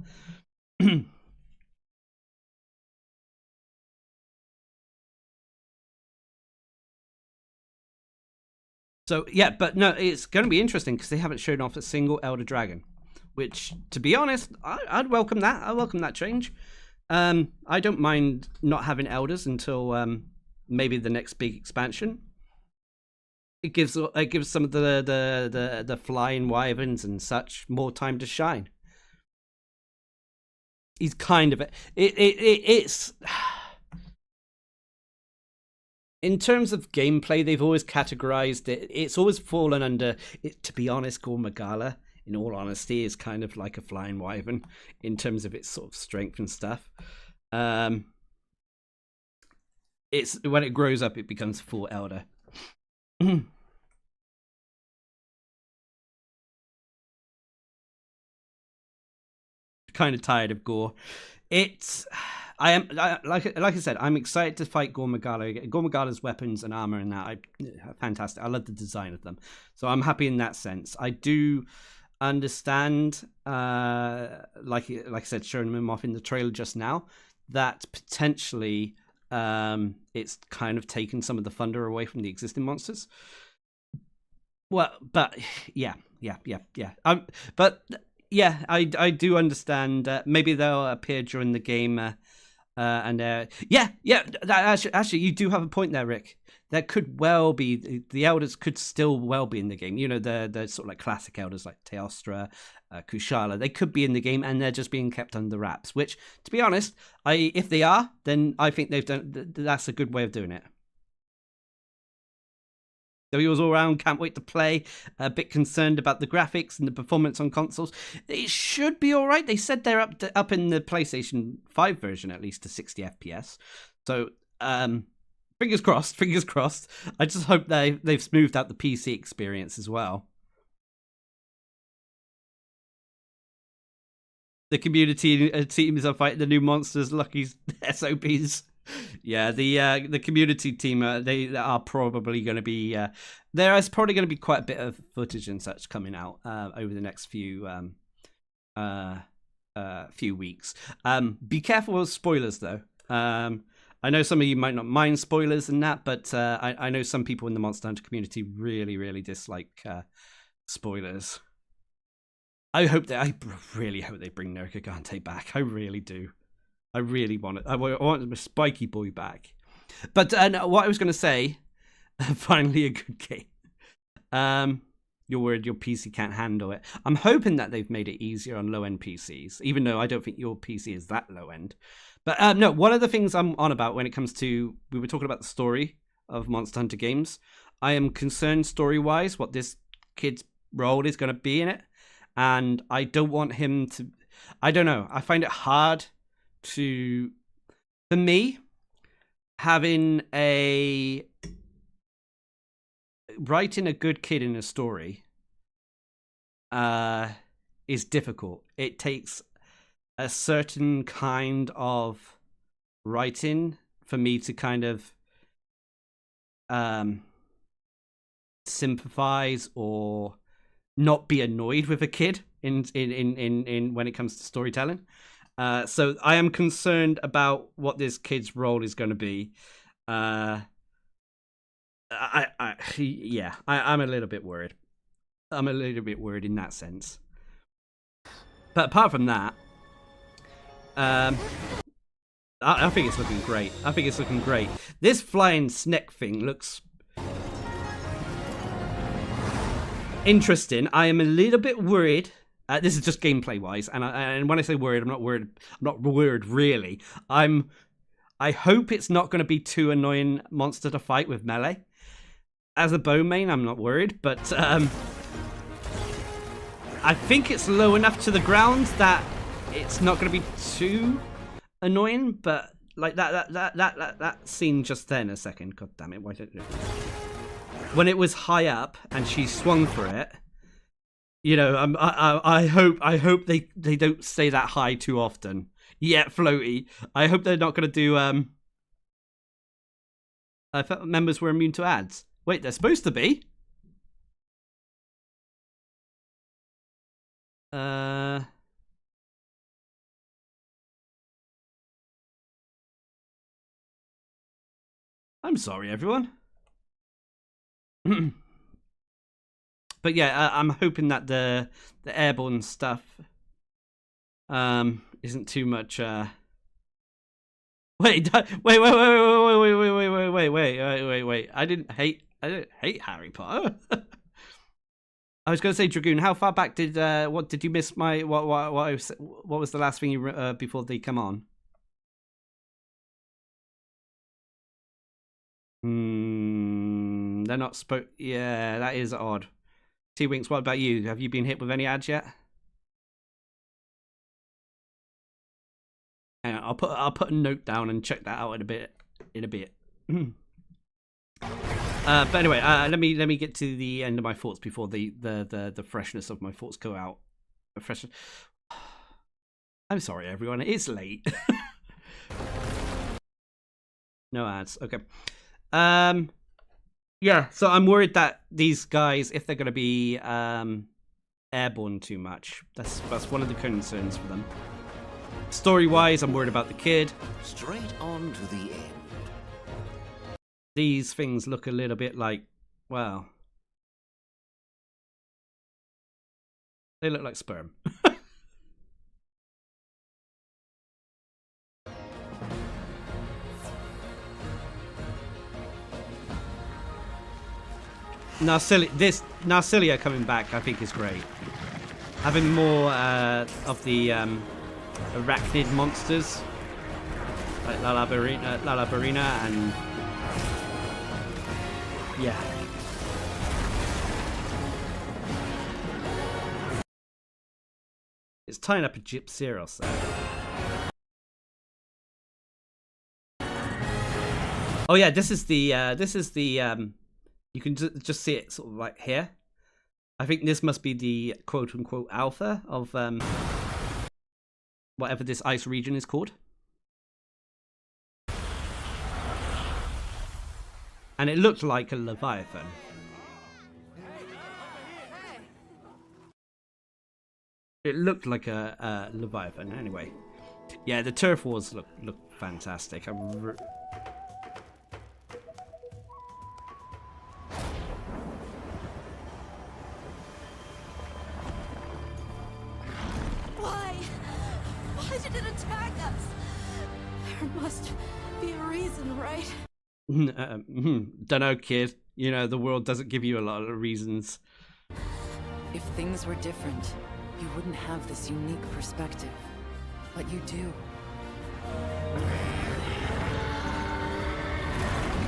So, yeah, but no, it's going to be interesting because they haven't shown off a single Elder Dragon. Which, to be honest, I'd welcome that. I welcome that change. I don't mind not having Elders until maybe the next big expansion. It gives some of the flying wyverns and such more time to shine. He's kind of it's in terms of gameplay, they've always categorized it. It's always fallen under it. To be honest, Gormagala, in all honesty, is kind of like a flying wyvern in terms of its sort of strength and stuff. It's when it grows up, it becomes full Elder. Kind of tired of Gore. Like I said, I'm excited to fight Gormagala. Gormagala's weapons and armor and that, fantastic. I love the design of them, so I'm happy in that sense. I do understand, like I said, showing him off in the trailer just now, that potentially it's kind of taken some of the thunder away from the existing monsters. Well, but yeah. Yeah, I do understand. Maybe they'll appear during the game, actually, you do have a point there, Rick. There could well be the Elders could still well be in the game. You know, the sort of like classic Elders like Teostra, Kushala. They could be in the game, and they're just being kept under wraps. Which, to be honest, if they are, then I think they've done. That's a good way of doing it. So he was all around, can't wait to play, a bit concerned about the graphics and the performance on consoles. It should be all right. They said they're up in the PlayStation 5 version, at least to 60 FPS. So, fingers crossed. I just hope they've smoothed out the PC experience as well. The community teams are fighting the new monsters, Lucky's SOPs. Yeah, the community team, they are probably going to be... there is probably going to be quite a bit of footage and such coming out over the next few weeks. Be careful with spoilers, though. I know some of you might not mind spoilers and that, but I know some people in the Monster Hunter community really, really dislike spoilers. I really hope they bring Nergigante back. I really do. I really want it. I want the Spiky Boy back. But what I was going to say, finally a good game. You're worried your PC can't handle it. I'm hoping that they've made it easier on low-end PCs, even though I don't think your PC is that low-end. But no, one of the things I'm on about when it comes to... We were talking about the story of Monster Hunter games. I am concerned story-wise what this kid's role is going to be in it, and I don't want him to. I don't know. I find it hard to, for me, writing a good kid in a story is difficult. It takes a certain kind of writing for me to kind of sympathize or not be annoyed with a kid in when it comes to storytelling. So I am concerned about what this kid's role is going to be. I'm a little bit worried. I'm a little bit worried in that sense. But apart from that, I think it's looking great. This flying snake thing looks interesting. I am a little bit worried. This is just gameplay wise, and when I say worried, I'm not worried really. I hope it's not going to be too annoying monster to fight with melee. As a bow main, I'm not worried, but I think it's low enough to the ground that it's not going to be too annoying. But like that scene just then, a second, god damn it, why don't you? When it was high up and she swung for it, you know, I hope they don't stay that high too often. Yeah, floaty. I hope they're not going to do. I thought members were immune to ads. Wait, they're supposed to be. I'm sorry, everyone. But yeah, I'm hoping that the airborne stuff isn't too much. Wait. I didn't hate Harry Potter. I was going to say, Dragoon, how far back did what did you miss? My what was the last thing you before they come on? They're not Yeah, that is odd. T-Winks, what about you? Have you been hit with any ads yet? Hang on, I'll put a note down and check that out in a bit. But anyway, let me get to the end of my thoughts before the freshness of my thoughts go out. I'm sorry, everyone. It's late. No ads. Okay. Yeah, so I'm worried that these guys, if they're going to be airborne too much, that's one of the concerns for them. Story-wise, I'm worried about the kid. Straight on to the end. These things look a little bit like, well, they look like sperm. Narcilia coming back, I think, is great. Having more of the arachnid monsters like La Barina and yeah. It's tying up a Gypceros there. Oh yeah, this is the you can just see it sort of like here. I think this must be the quote-unquote alpha of whatever this ice region is called. And it looked like a Leviathan. It looked like a Leviathan. Anyway, yeah, the turf wars look fantastic. Why did it attack us? There must be a reason, right? Dunno, kid. You know, the world doesn't give you a lot of reasons. If things were different, you wouldn't have this unique perspective. But you do.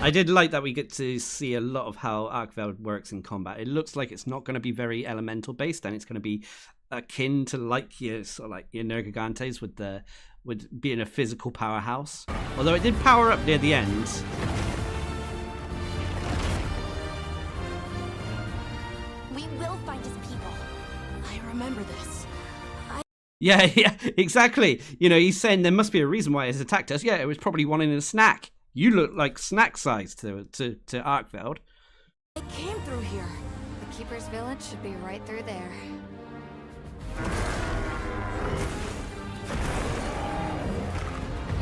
I did like that we get to see a lot of how Arkveld works in combat. It looks like it's not going to be very elemental based, and it's going to be akin to like your sort of like your Nergigantes with being a physical powerhouse. Although it did power up near the end. We will find his people. I remember this. Yeah, exactly. You know, he's saying there must be a reason why he's attacked us. Yeah, it was probably wanting a snack. You look like snack size to Arkveld. I came through here. The Keeper's village should be right through there.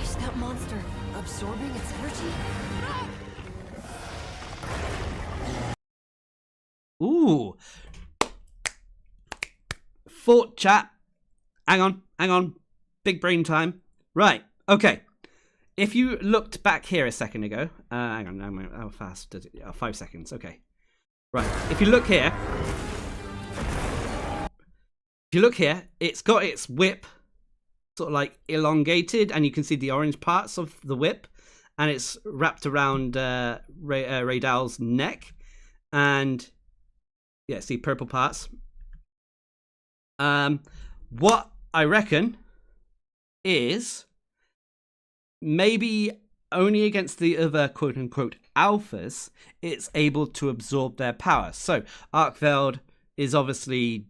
Is that monster absorbing its energy? Ooh. Thought chat. Hang on. Big brain time. Right, okay. If you looked back here a second ago, hang on, how fast does it? 5 seconds, okay. Right, if you look here, it's got its whip sort of like elongated, and you can see the orange parts of the whip, and it's wrapped around Raydal's neck, and yeah, see purple parts. What I reckon is maybe only against the other quote-unquote alphas it's able to absorb their power. So Arkveld is obviously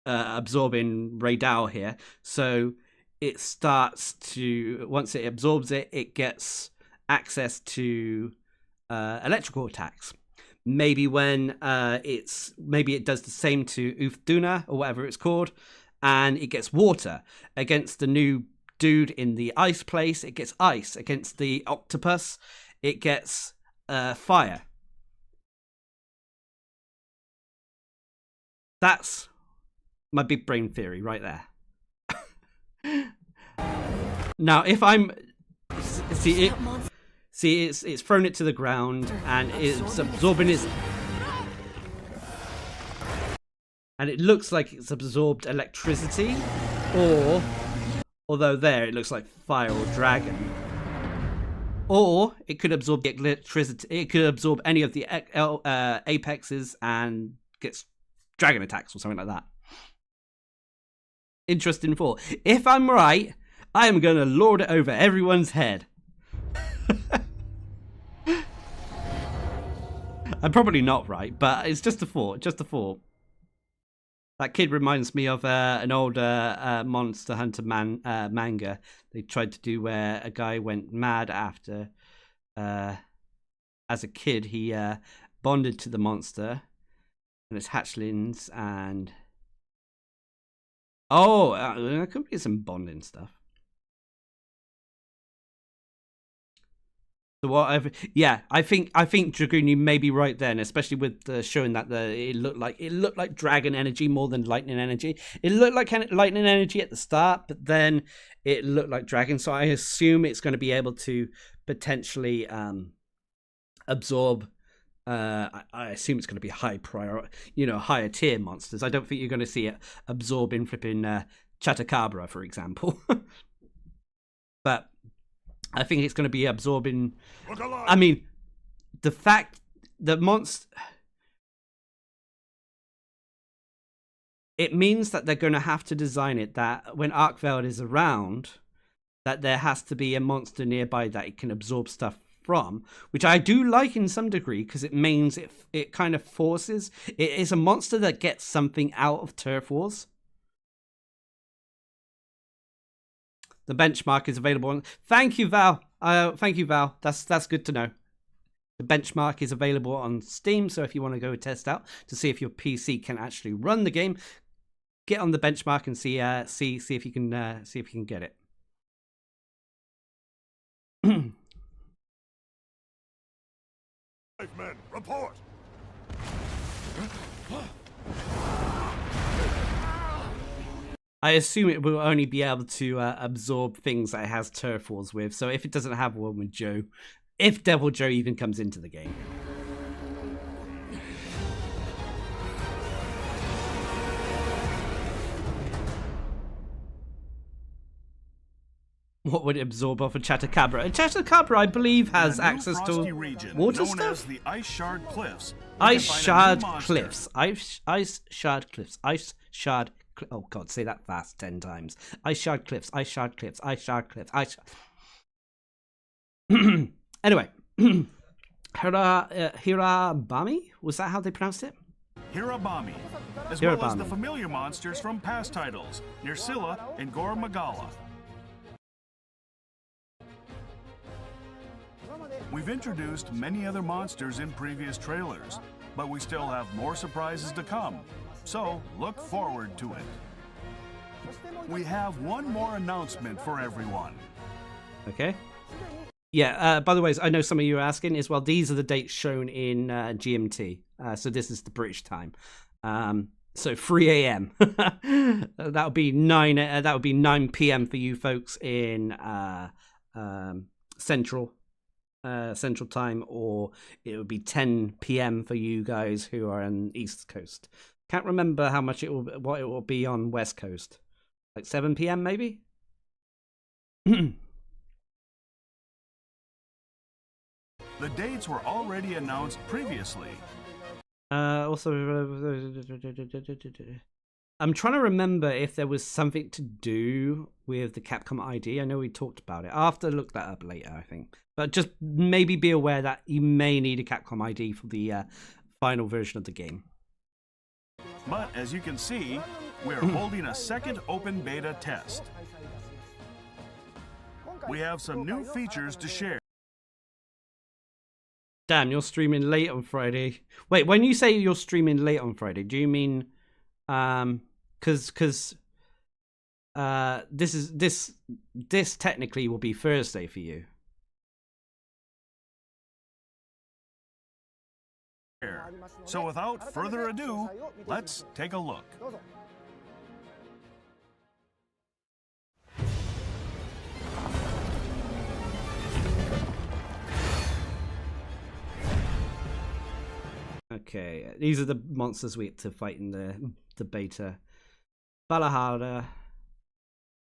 absorbing Raydal here, so it starts to, once it absorbs it, it gets access to electrical attacks. Maybe when maybe it does the same to Uthduna or whatever it's called, and it gets water. Against the new dude in the ice place, it gets ice. Against the octopus, it gets fire. That's my big brain theory right there. Now, if I'm it's thrown it to the ground and it's absorbing its, and it looks like it's absorbed electricity, or although there it looks like fire or dragon, or it could absorb the electricity. It could absorb any of the apexes and gets dragon attacks or something like that. Interesting thought. If I'm right, I am going to lord it over everyone's head. I'm probably not right, but it's just a thought. Just a thought. That kid reminds me of an old Monster Hunter manga they tried to do, where a guy went mad after, as a kid, he bonded to the monster and its hatchlings, and there could be some bonding stuff. So I think Dragoon, you may be right then, especially with showing that it looked like dragon energy more than lightning energy. It looked like lightning energy at the start, but then it looked like dragon. So I assume it's going to be able to potentially absorb. I assume it's going to be higher tier monsters. I don't think you're going to see it absorbing flipping Chatacabra, for example. But I think it's going to be absorbing. I mean, the fact that monster, it means that they're going to have to design it that when Arkveld is around, that there has to be a monster nearby that it can absorb stuff from, which I do like in some degree, because it means it kind of forces. It is a monster that gets something out of Turf Wars. The benchmark is available. Thank you, Val. Thank you, Val. That's good to know. The benchmark is available on Steam, so if you want to go test out to see if your PC can actually run the game, get on the benchmark and see if you can get it. Men, report. I assume it will only be able to absorb things that it has Turf Wars with. So if it doesn't have one with Joe, if Devil Joe even comes into the game. What would it absorb off a Chatacabra? A Chatacabra, I believe, has access to region water known stuff. as the Ice Shard Cliffs. Ice Shard Cliffs. Ice Shard Cliffs. Ice Shard. Oh God, say that fast 10 times. Ice Shard Cliffs. Ice Shard Cliffs. Ice Shard Cliffs. Ice. Anyway, Hirabami? Was that how they pronounced it? Hirabami, as well as the familiar monsters from past titles, Nerscylla and Gore Magala. We've introduced many other monsters in previous trailers, but we still have more surprises to come, so look forward to it. We have one more announcement for everyone. Okay. Yeah, by the way, I know some of you are asking as well, these are the dates shown in GMT. So this is the British time. So 3 a.m. that would be 9 p.m. for you folks in Central Time, or it would be 10 p.m. for you guys who are on East Coast. Can't remember what it will be on West Coast. Like 7 p.m. maybe. The dates were already announced previously. Also, I'm trying to remember if there was something to do with the Capcom ID. I know we talked about it. I'll have to look that up later, I think. But just maybe be aware that you may need a Capcom ID for the final version of the game. But as you can see, we're holding a second open beta test. We have some new features to share. Damn, you're streaming late on Friday. Wait, when you say you're streaming late on Friday, do you mean because this technically will be Thursday for you? So without further ado, let's take a look. Okay, these are the monsters we have to fight in the beta. Balahara,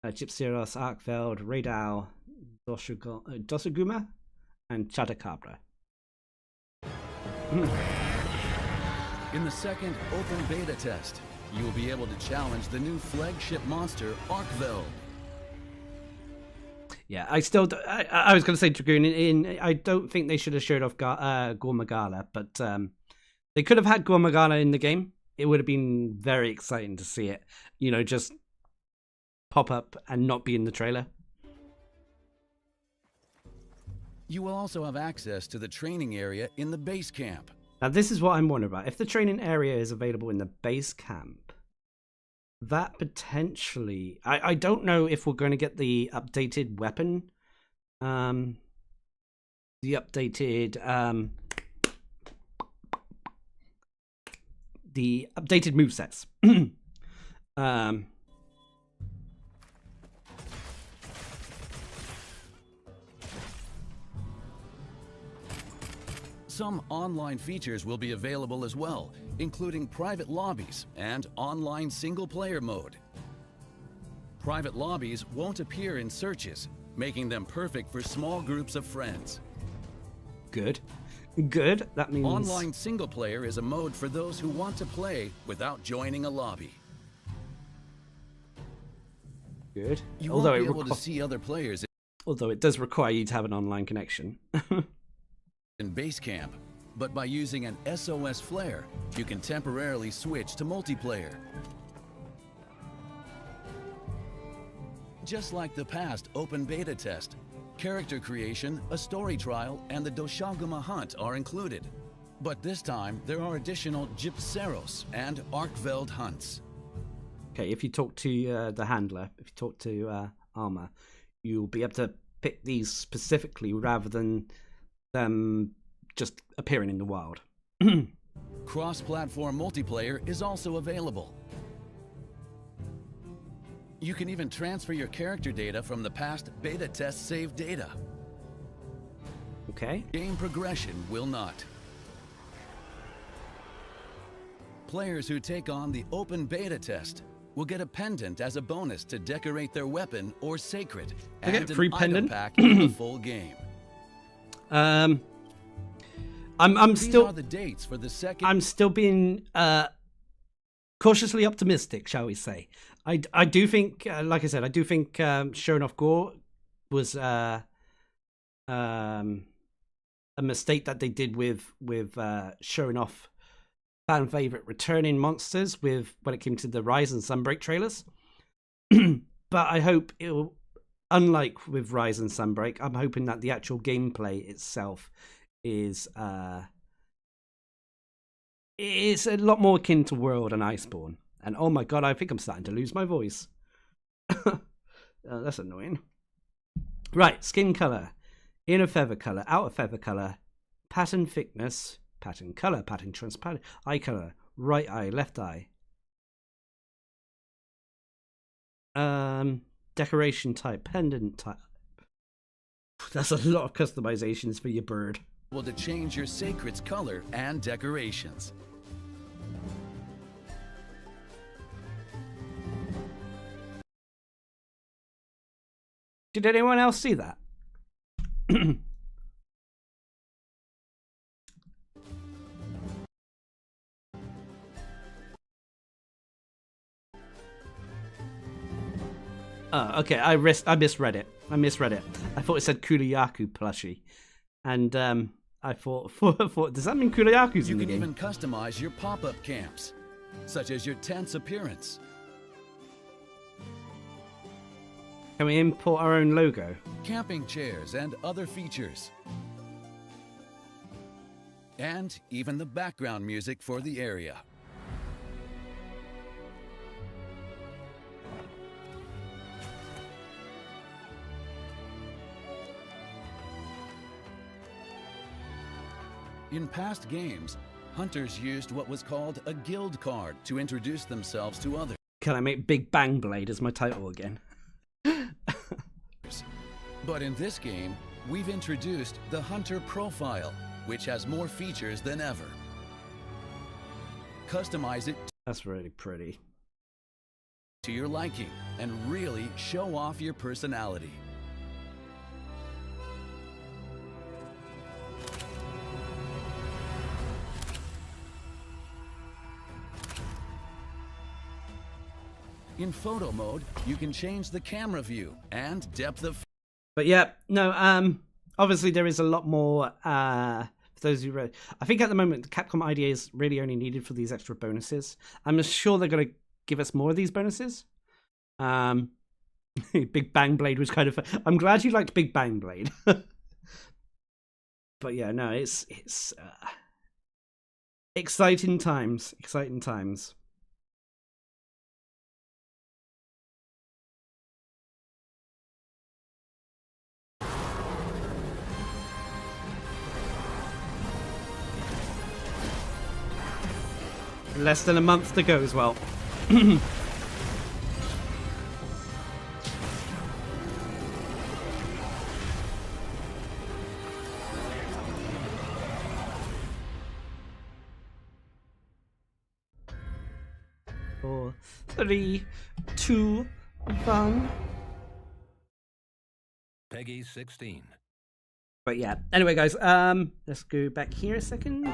Gypsyros, Arkfeld, Radau, Dosuguma, and Chatacabra. In the second open beta test, you will be able to challenge the new flagship monster, Arkfeld. Yeah, I was going to say Dragoon. I don't think they should have showed off Gore Magala, but they could have had Gore Magala in the game. It would have been very exciting to see it, just pop up and not be in the trailer. You will also have access to the training area in the base camp. Now, this is what I'm wondering about. If the training area is available in the base camp, that potentially... I don't know if we're going to get the updated weapon. The updated movesets. Some online features will be available as well, including private lobbies and online single-player mode. Private lobbies won't appear in searches, making them perfect for small groups of friends. Good. That means... Online single-player is a mode for those who want to play without joining a lobby. Good. You won't be able to see other players. Although it does require you to have an online connection. In base camp, but by using an SOS flare, you can temporarily switch to multiplayer. Just like the past open beta test, character creation, a story trial, and the Doshaguma hunt are included. But this time, there are additional Gypsyros and Arkfeld hunts. Okay, if you talk to the handler, if you talk to Arma, you'll be able to pick these specifically rather than them just appearing in the wild. Cross-platform multiplayer is also available. You can even transfer your character data from the past beta test saved data. Okay. Game progression will not. Players who take on the open beta test will get a pendant as a bonus to decorate their weapon or sacred, I get and free an item pendant. pack in the full game. I'm These still are the dates for the second. I'm still being cautiously optimistic, shall we say? I do think, like I said, I do think showing off gore was a mistake that they did with showing off fan favorite returning monsters with when it came to the Rise and Sunbreak trailers. But I hope it will, unlike with Rise and Sunbreak, I'm hoping that the actual gameplay itself is it's a lot more akin to World and Iceborne. And oh my god, I think I'm starting to lose my voice. That's annoying. Right, skin color, inner feather color, outer feather color, pattern thickness, pattern color, pattern transparent, eye color, right eye, left eye. Decoration type, pendant type. That's a lot of customizations for your bird. Able to change your sacred's color and decorations. Did anyone else see that? Oh, okay. I misread it. I thought it said Kurayaku plushie, and I thought, does that mean Kurayaku's in the You can game? even customize your pop-up camps, such as your tent's appearance. Can we import our own logo? Camping chairs and other features. And even the background music for the area. In past games, hunters used what was called a guild card to introduce themselves to others. Can I make Big Bang Blade as my title again? But in this game, we've introduced the Hunter Profile, which has more features than ever. Customize it That's really pretty. to your liking and really show off your personality. In photo mode, you can change the camera view and depth of. But yeah, no, obviously there is a lot more, for those who read. I think at the moment, the Capcom IDA is really only needed for these extra bonuses. I'm sure they're going to give us more of these bonuses. Big Bang Blade was kind of fun. I'm glad you liked Big Bang Blade. But yeah, no, it's exciting times, exciting times. Less than a month to go as well. Four, 3, 2, 1. Peggy 16. But yeah, anyway guys, let's go back here a second.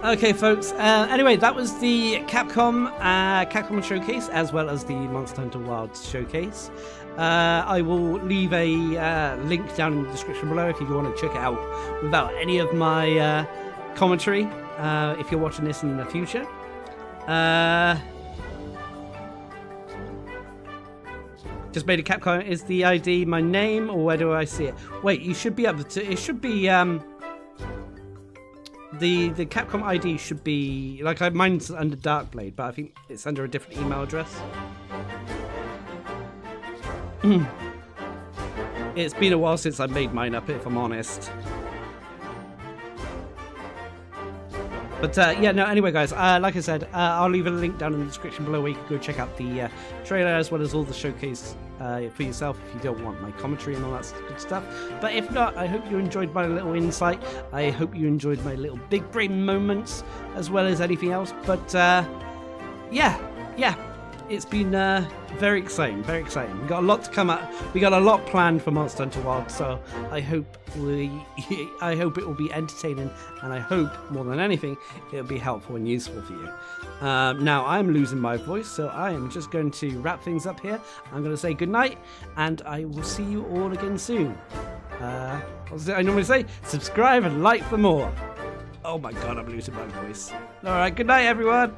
Okay, folks. Anyway, that was the Capcom showcase, as well as the Monster Hunter Wilds showcase. I will leave a link down in the description below if you want to check it out without any of my commentary. If you're watching this in the future, just made a Capcom is the ID my name, or where do I see it? Wait, you should be able to. It should be The Capcom ID should be, like, mine's under Darcblade, but I think it's under a different email address. It's been a while since I made mine up, if I'm honest. But yeah, no, anyway, guys, like I said, I'll leave a link down in the description below where you can go check out the trailer as well as all the showcase for yourself if you don't want my commentary and all that good stuff. But if not, I hope you enjoyed my little insight. I hope you enjoyed my little big brain moments as well as anything else. But yeah, it's been very exciting, very exciting. We got a lot to come out. We got a lot planned for Monster Hunter World, so I hope it will be entertaining, and I hope more than anything it'll be helpful and useful for you. Now I'm losing my voice, so I am just going to wrap things up here. I'm going to say goodnight, and I will see you all again soon. What does I normally say? Subscribe and like for more. Oh my god, I'm losing my voice. All right, good night, everyone.